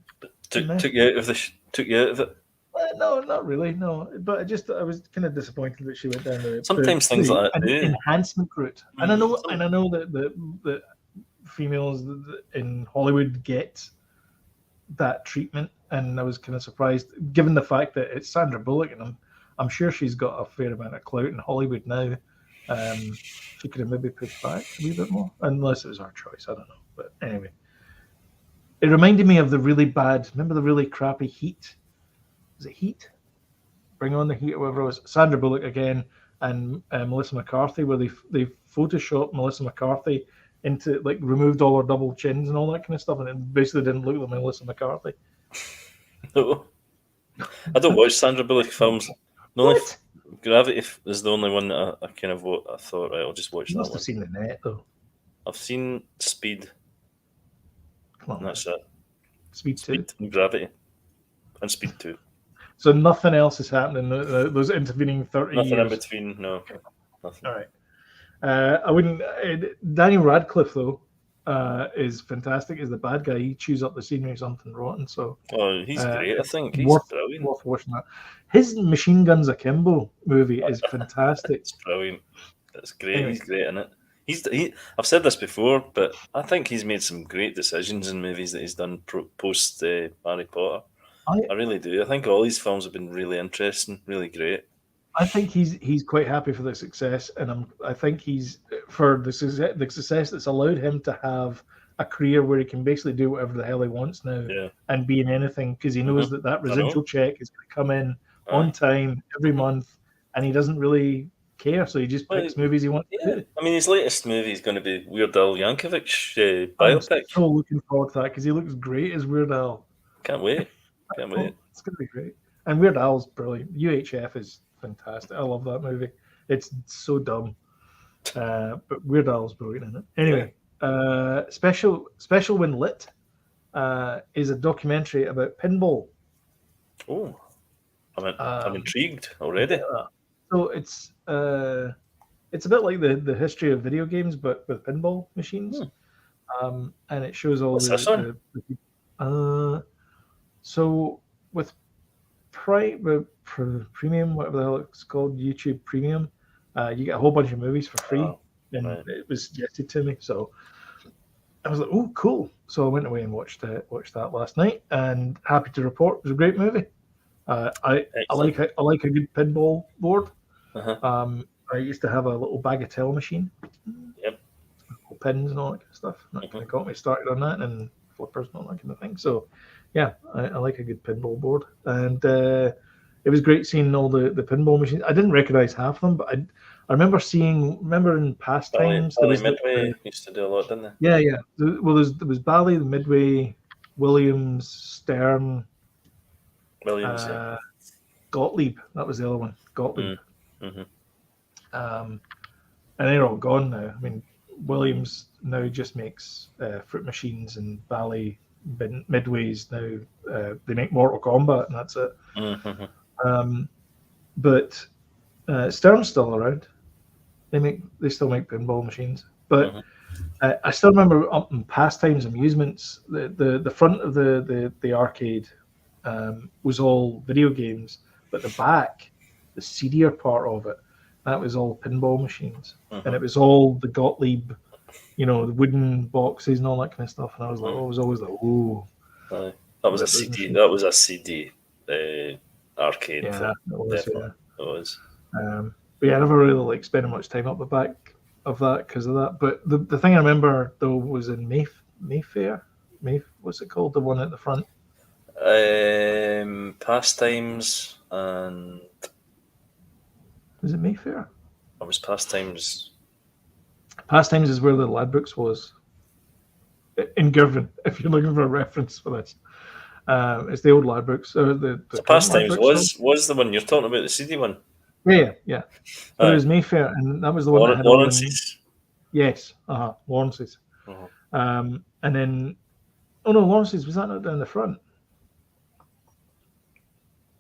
[SPEAKER 2] Took you out of it.
[SPEAKER 1] No, not really. No, but I was kind of disappointed that she went down the
[SPEAKER 2] Sometimes things like that do.
[SPEAKER 1] Enhancement route, and I know that the females in Hollywood get that treatment, and I was kind of surprised given the fact that it's Sandra Bullock, and I'm sure she's got a fair amount of clout in Hollywood now. She could have maybe pushed back a wee bit more, unless it was our choice. I don't know, but anyway, it reminded me of the really bad. Remember the really crappy Heat? Was it Heat? Bring on the Heat, or whatever it was. Sandra Bullock again and Melissa McCarthy, where they photoshopped Melissa McCarthy into, like, removed all her double chins and all that kind of stuff, and it basically didn't look like Melissa McCarthy.
[SPEAKER 2] No, I don't watch Sandra Bullock films. Gravity is the only one that I kind of I thought, right, I'll just watch that one.
[SPEAKER 1] You must have seen The Net, though.
[SPEAKER 2] I've seen Speed.
[SPEAKER 1] Come on,
[SPEAKER 2] that's it.
[SPEAKER 1] Speed 2.
[SPEAKER 2] And Gravity. And Speed 2.
[SPEAKER 1] So nothing else is happening those intervening 30
[SPEAKER 2] nothing
[SPEAKER 1] years?
[SPEAKER 2] In between, no. Okay. Nothing.
[SPEAKER 1] All right. I wouldn't... Daniel Radcliffe, though, is fantastic. Is the bad guy. He chews up the scenery something rotten. So
[SPEAKER 2] he's great, I think. He's brilliant.
[SPEAKER 1] Worth watching that. His Machine Guns Akimbo movie is fantastic.
[SPEAKER 2] It's brilliant. It's great. Anyway. He's great in it. I've said this before, but I think he's made some great decisions in movies that he's done post Harry Potter. I really do. I think all these films have been really interesting, really great.
[SPEAKER 1] I think he's quite happy for the success, and I think he's for the success that's allowed him to have a career where he can basically do whatever the hell he wants now and be in anything, because he knows that residual check is going to come in on time every month, and he doesn't really care, so he just picks movies he wants to do.
[SPEAKER 2] I mean, his latest movie is going to be Weird Al Yankovic biopic.
[SPEAKER 1] I'm so looking forward to that because he looks great as Weird Al.
[SPEAKER 2] Can't wait.
[SPEAKER 1] It's going to be great. And Weird Al's brilliant. UHF is fantastic. I love that movie. It's so dumb. But Weird Al's brilliant in it. Anyway, Special When Lit is a documentary about pinball.
[SPEAKER 2] Oh, I'm intrigued already.
[SPEAKER 1] So it's a bit like the history of video games, but with pinball machines. And it shows all the so with Premium, whatever the hell it's called, YouTube Premium, you get a whole bunch of movies for free, and it was suggested to me. So I was like, "Oh, cool!" So I went away and watched that last night, and happy to report it was a great movie. I like a good pinball board. I used to have a little Bagatelle machine.
[SPEAKER 2] Yep.
[SPEAKER 1] Pins and all that kind of stuff. That kind of got me started on that, and flippers and all that kind of thing. So yeah, I like a good pinball board, and it was great seeing all the pinball machines. I didn't recognize half of them, but I remember in past times there was
[SPEAKER 2] Midway used to do a lot, didn't
[SPEAKER 1] they? Yeah. Well, there was Bally, the Midway, Williams, Stern, Gottlieb. That was the other one, Gottlieb. And they're all gone now. I mean, Williams now just makes fruit machines, and Bally, Midways now they make Mortal Kombat, and that's it. But Stern's still around. They still make pinball machines. But I still remember up in Pastimes Amusements, the front of the arcade was all video games, but the back, the seedier part of it, that was all pinball machines, and it was all the Gottlieb, the wooden boxes and all that kind of stuff. And I was like, I was always like, oh,
[SPEAKER 2] that was a CD. That was a CD arcade.
[SPEAKER 1] Yeah,
[SPEAKER 2] it was.
[SPEAKER 1] But yeah, I never really like spending much time up the back of that because of that. But the thing I remember though was in Mayfair. What's it called? The one at the front.
[SPEAKER 2] Pastimes and.
[SPEAKER 1] Was it Mayfair?
[SPEAKER 2] It was Pastimes.
[SPEAKER 1] Pastimes is where the Ladbrokes was. In Girvan, if you're looking for a reference for this. It's the old Ladbrokes. The
[SPEAKER 2] Pastimes was the one you're talking about, the CD one?
[SPEAKER 1] Yeah. But it was Mayfair, and that was the one that had
[SPEAKER 2] Lawrence's.
[SPEAKER 1] Yes, Lawrence's. And then, Lawrence's, was that not down the front?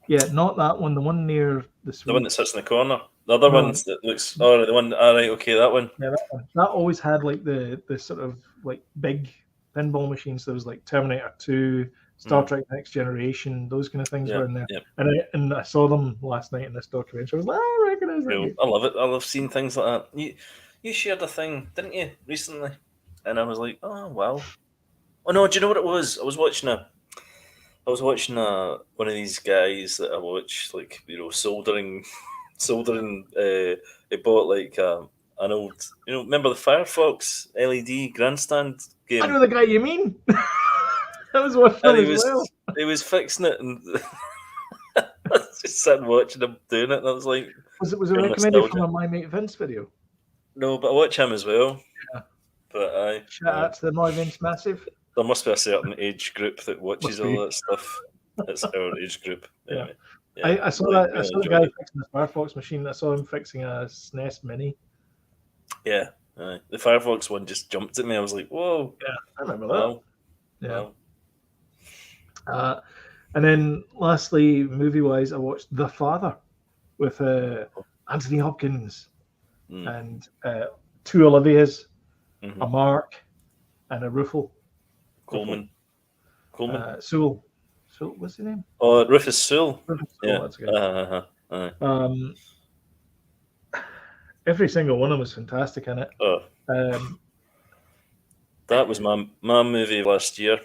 [SPEAKER 1] Yeah, not that one. The one near the suite.
[SPEAKER 2] The one that sits in the corner. The other
[SPEAKER 1] No.
[SPEAKER 2] ones that looks. Oh, the one. All right, okay, that one.
[SPEAKER 1] Yeah, that one. That always had like the sort of like big pinball machines. There was like Terminator 2, Star Trek Next Generation, those kind of things were in there.
[SPEAKER 2] Yeah.
[SPEAKER 1] And I saw them last night in this documentary. I was like, I recognize that.
[SPEAKER 2] Cool. I love it. I love seeing things like that. You shared a thing, didn't you, recently? And I was like, oh wow. Oh no, do you know what it was? I was watching one of these guys that I watch, like, soldering. He bought like an old, remember the Firefox LED grandstand game?
[SPEAKER 1] I know the guy you mean. I was watching
[SPEAKER 2] And
[SPEAKER 1] him as well.
[SPEAKER 2] he was fixing it, and I was just sitting watching him doing it, and I was like,
[SPEAKER 1] Was it recommended from a My Mate Vince video?
[SPEAKER 2] No, but I watch him as well.
[SPEAKER 1] Yeah.
[SPEAKER 2] But
[SPEAKER 1] shout out to the My Vince Massive.
[SPEAKER 2] There must be a certain age group that watches all that stuff. It's our age group. Anyway. Yeah.
[SPEAKER 1] I saw that. I saw the guy fixing the Firefox machine. I saw him fixing a SNES Mini.
[SPEAKER 2] Yeah, the Firefox one just jumped at me. I was like, "Whoa!"
[SPEAKER 1] Yeah, I remember that.
[SPEAKER 2] Yeah.
[SPEAKER 1] Wow. And then, lastly, movie-wise, I watched The Father with Anthony Hopkins and two Olivias, a Mark, and a Ruffle.
[SPEAKER 2] Coleman.
[SPEAKER 1] Sewell. What's his name?
[SPEAKER 2] Oh, Rufus Sewell.
[SPEAKER 1] Yeah, that's good. Every single one of them was fantastic in it.
[SPEAKER 2] That was my movie last year,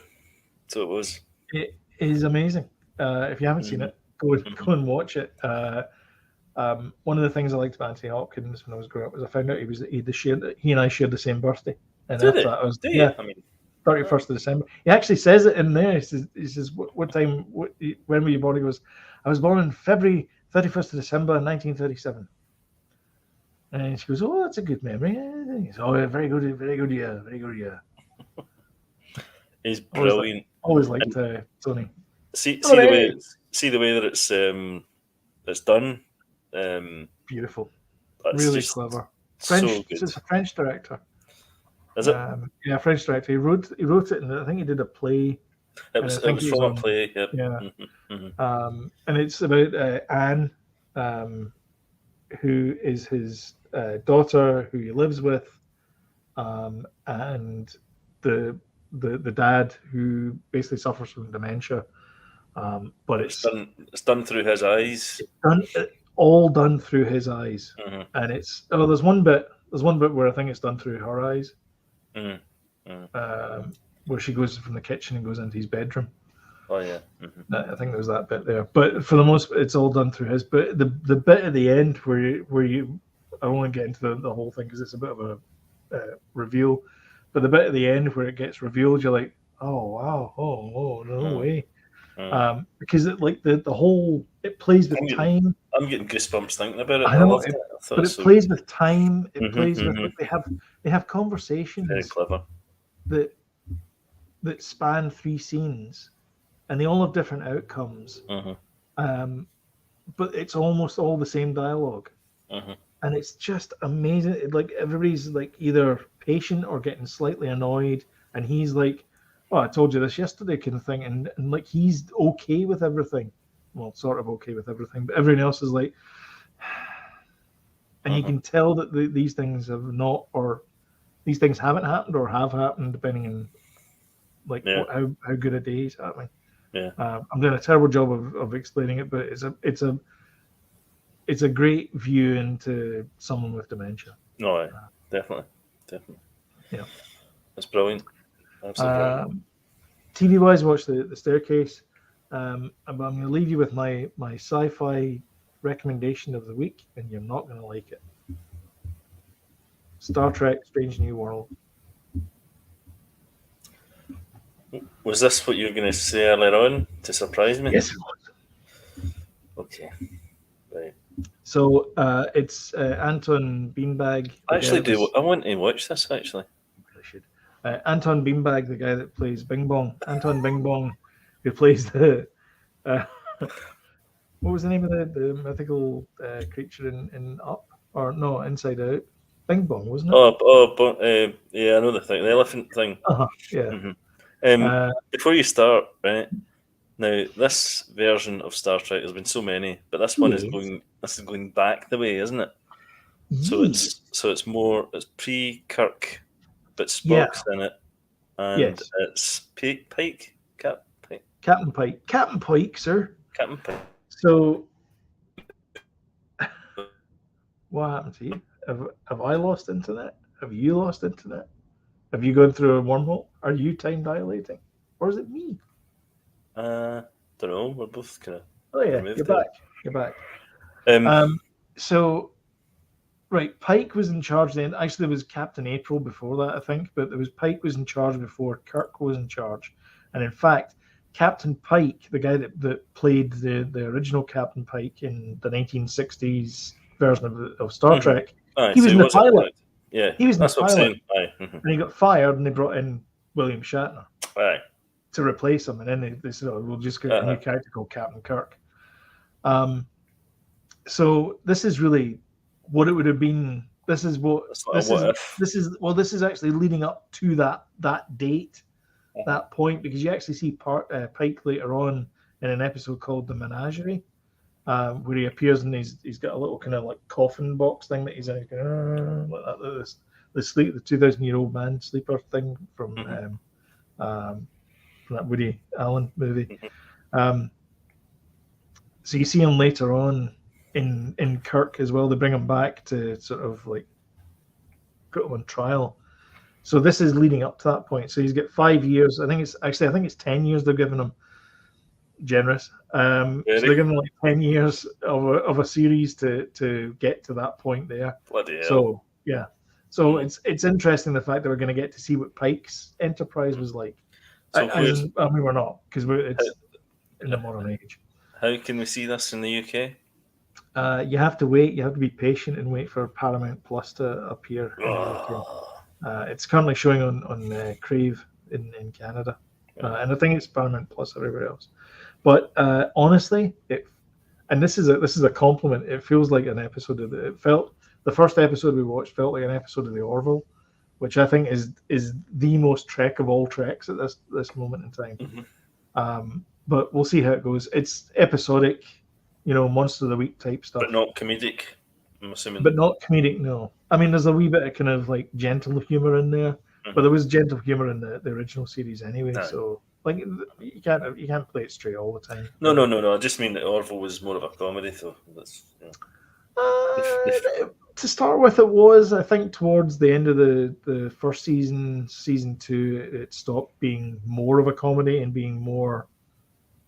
[SPEAKER 2] so it was.
[SPEAKER 1] It is amazing. If you haven't seen it, go and watch it. One of the things I liked about Anthony Hopkins when I was growing up was I found out he and I shared the same birthday. And after that, I was 31st of December. He actually says it in there. He says what time? When were you born? He goes, I was born on February 31st of December, 1937. And she goes, oh, that's a good memory. He goes, oh, very good year.
[SPEAKER 2] He's brilliant.
[SPEAKER 1] Always liked Tony.
[SPEAKER 2] See the way that it's done.
[SPEAKER 1] Beautiful. Really clever. French. This is a French director.
[SPEAKER 2] Is it?
[SPEAKER 1] Yeah, French director. He wrote it, and I think he did a play.
[SPEAKER 2] It was from a play. Yep.
[SPEAKER 1] Yeah. And it's about Anne, who is his daughter, who he lives with, and the dad who basically suffers from dementia. But it's
[SPEAKER 2] done through his eyes.
[SPEAKER 1] All done through his eyes, and it's there's one bit where I think it's done through her eyes. Where she goes from the kitchen and goes into his bedroom.
[SPEAKER 2] Oh yeah.
[SPEAKER 1] I think there was that bit there, but for the most part, it's all done through his. But the bit at the end where you I won't get into the whole thing because it's a bit of a reveal. But the bit at the end where it gets revealed, you're like, oh wow, no way, because the whole it plays with time.
[SPEAKER 2] I'm getting goosebumps thinking about it.
[SPEAKER 1] I know, but it plays with time. It plays with they have conversations.
[SPEAKER 2] Very clever.
[SPEAKER 1] That span 3 scenes, and they all have different outcomes. But it's almost all the same dialogue, and it's just amazing. Like everybody's like either patient or getting slightly annoyed, and he's like, "Oh, I told you this yesterday," kind of thing, and like he's okay with everything. Well, sort of okay with everything, but everyone else is like, and you can tell that these things have not, or these things haven't happened or have happened, depending on like how good a day he's having. Yeah, I'm doing a terrible job of explaining it, but it's a great view into someone with dementia.
[SPEAKER 2] No, definitely.
[SPEAKER 1] Yeah,
[SPEAKER 2] that's brilliant. Absolutely brilliant.
[SPEAKER 1] TV wise, watch the Staircase. I'm going to leave you with my sci-fi recommendation of the week, and you're not going to like it. Star Trek: Strange New World.
[SPEAKER 2] Was this what you were going to say earlier on to surprise me?
[SPEAKER 1] Yes, it was.
[SPEAKER 2] Okay. Right.
[SPEAKER 1] So it's Anton Beanbag.
[SPEAKER 2] I want to watch this actually.
[SPEAKER 1] I really should. Anton Beanbag, the guy that plays Bing Bong. Anton Bing Bong, who plays the. What was the name of the mythical creature in Up? Or no, Inside Out? Bing Bong, wasn't it?
[SPEAKER 2] Yeah, I know the thing. The elephant thing.
[SPEAKER 1] Yeah.
[SPEAKER 2] Before you start, right,
[SPEAKER 3] Now, this version of Star Trek, there's been so many, but this one is going back the way, isn't it? So it's pre-Kirk, but Spock's in it, and it's Pike,
[SPEAKER 1] Captain Pike, sir.
[SPEAKER 3] Captain Pike.
[SPEAKER 1] So, what happened to you? Have I lost internet? Have you lost internet? Have you gone through a wormhole? Are you time dilating, or is it me?
[SPEAKER 3] Don't know. We're both kind of.
[SPEAKER 1] Oh yeah, you're back. You're back. So, right, Pike was in charge then. Actually, there was Captain April before that, I think, but there was Pike was in charge before Kirk was in charge. And in fact, Captain Pike, the guy that played the original Captain Pike in the 1960s version of Star Trek, he was in the pilot.
[SPEAKER 3] Yeah,
[SPEAKER 1] he was in the pilot.
[SPEAKER 3] And
[SPEAKER 1] he got fired, and they brought in William Shatner to replace him. And then they said, "Oh, we'll just get a new character called Captain Kirk." So this is really what it would have been. This is actually leading up to that date, that point, because you actually see Pike later on in an episode called The Menagerie, where he appears and he's got a little kind of like coffin box thing that he's in, like that. The 2,000-year-old man sleeper thing from that Woody Allen movie. So you see him later on in Kirk as well. They bring him back to sort of like put him on trial. So this is leading up to that point. So he's got 5 years. I think it's 10 years they're giving him. Generous. So they're giving him like 10 years of a series to get to that point there.
[SPEAKER 3] Bloody hell.
[SPEAKER 1] So yeah. So it's interesting the fact that we're going to get to see what Pike's Enterprise was like.
[SPEAKER 3] So
[SPEAKER 1] we're not, because it's in the modern age.
[SPEAKER 3] How can we see this in the UK?
[SPEAKER 1] You have to wait. You have to be patient and wait for Paramount Plus to appear in the UK. It's currently showing on Crave in Canada, and I think it's Paramount Plus everywhere else. But honestly, this is a compliment. It feels like an episode of the first episode we watched felt like an episode of the Orville, which I think is the most Trek of all Treks at this moment in time. But we'll see how it goes. It's episodic, Monster of the Week type stuff.
[SPEAKER 3] But not comedic, I'm assuming.
[SPEAKER 1] But not comedic, no. I mean, there's a wee bit of kind of like gentle humor in there, but there was gentle humor in the original series anyway. No. So like you can't play it straight all the time.
[SPEAKER 3] No. I just mean that Orville was more of a comedy, though. That's
[SPEAKER 1] to start with, it was. I think towards the end of the first season 2, it stopped being more of a comedy and being more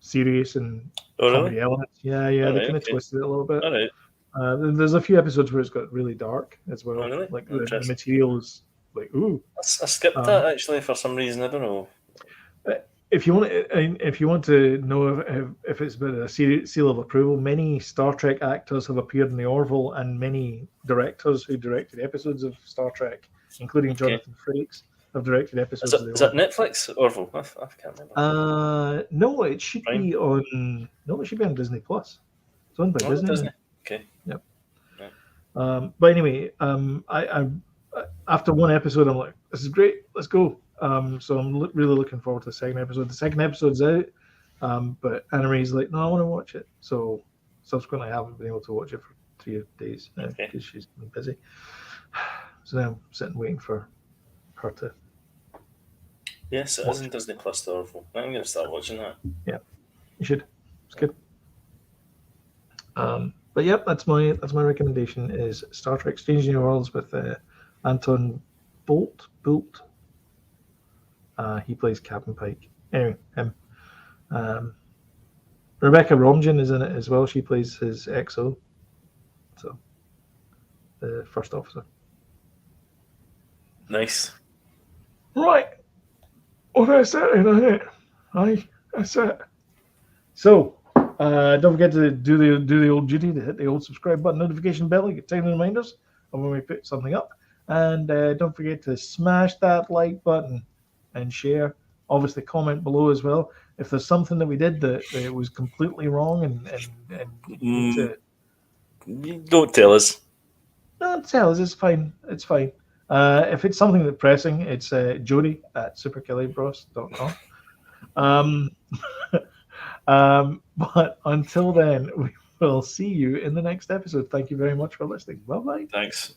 [SPEAKER 1] serious and comedy elements. Yeah, they kind of twisted it a little bit.
[SPEAKER 3] All right.
[SPEAKER 1] There's a few episodes where it's got really dark as well.
[SPEAKER 3] Oh, really?
[SPEAKER 1] Like the material is like, ooh.
[SPEAKER 3] I skipped that actually for some reason. I don't know.
[SPEAKER 1] If you want to know if it's been a seal of approval, many Star Trek actors have appeared in the Orville, and many directors who directed episodes of Star Trek, including Jonathan Frakes, have directed episodes of the
[SPEAKER 3] Orville. Is that Netflix Orville? I can't remember.
[SPEAKER 1] No, it should be on. No, it should be on Disney Plus. It's owned by Disney.
[SPEAKER 3] Okay.
[SPEAKER 1] Yep. Right. But anyway, I after one episode, I'm like, this is great. Let's go. So I'm really looking forward to the second episode. The second episode's out, but Anna-Marie's like, no, I want to watch it. So subsequently, I haven't been able to watch it for 3 days because she's been busy. So now I'm sitting waiting for her to.
[SPEAKER 3] Yes, it is in Disney Plus, the Orville. I'm going to start watching that.
[SPEAKER 1] Yeah, you should. It's good. But yep, that's my recommendation is Star Trek: Strange New Worlds with Anton Bolt. He plays Captain Pike. Anyway, him. Rebecca Romijn is in it as well. She plays his XO. So, the first officer.
[SPEAKER 3] Nice.
[SPEAKER 1] Right. What I said, I said. So, don't forget to do the old duty to hit the old subscribe button, notification bell, get timely reminders of when we put something up. And don't forget to smash that like button and share. Obviously, comment below as well if there's something that we did that was completely wrong and
[SPEAKER 3] don't tell us.
[SPEAKER 1] No, tell us. It's fine. It's fine. If it's something that's pressing, it's Jody at superkillybros.com. But until then, we will see you in the next episode. Thank you very much for listening. Bye bye.
[SPEAKER 2] Thanks.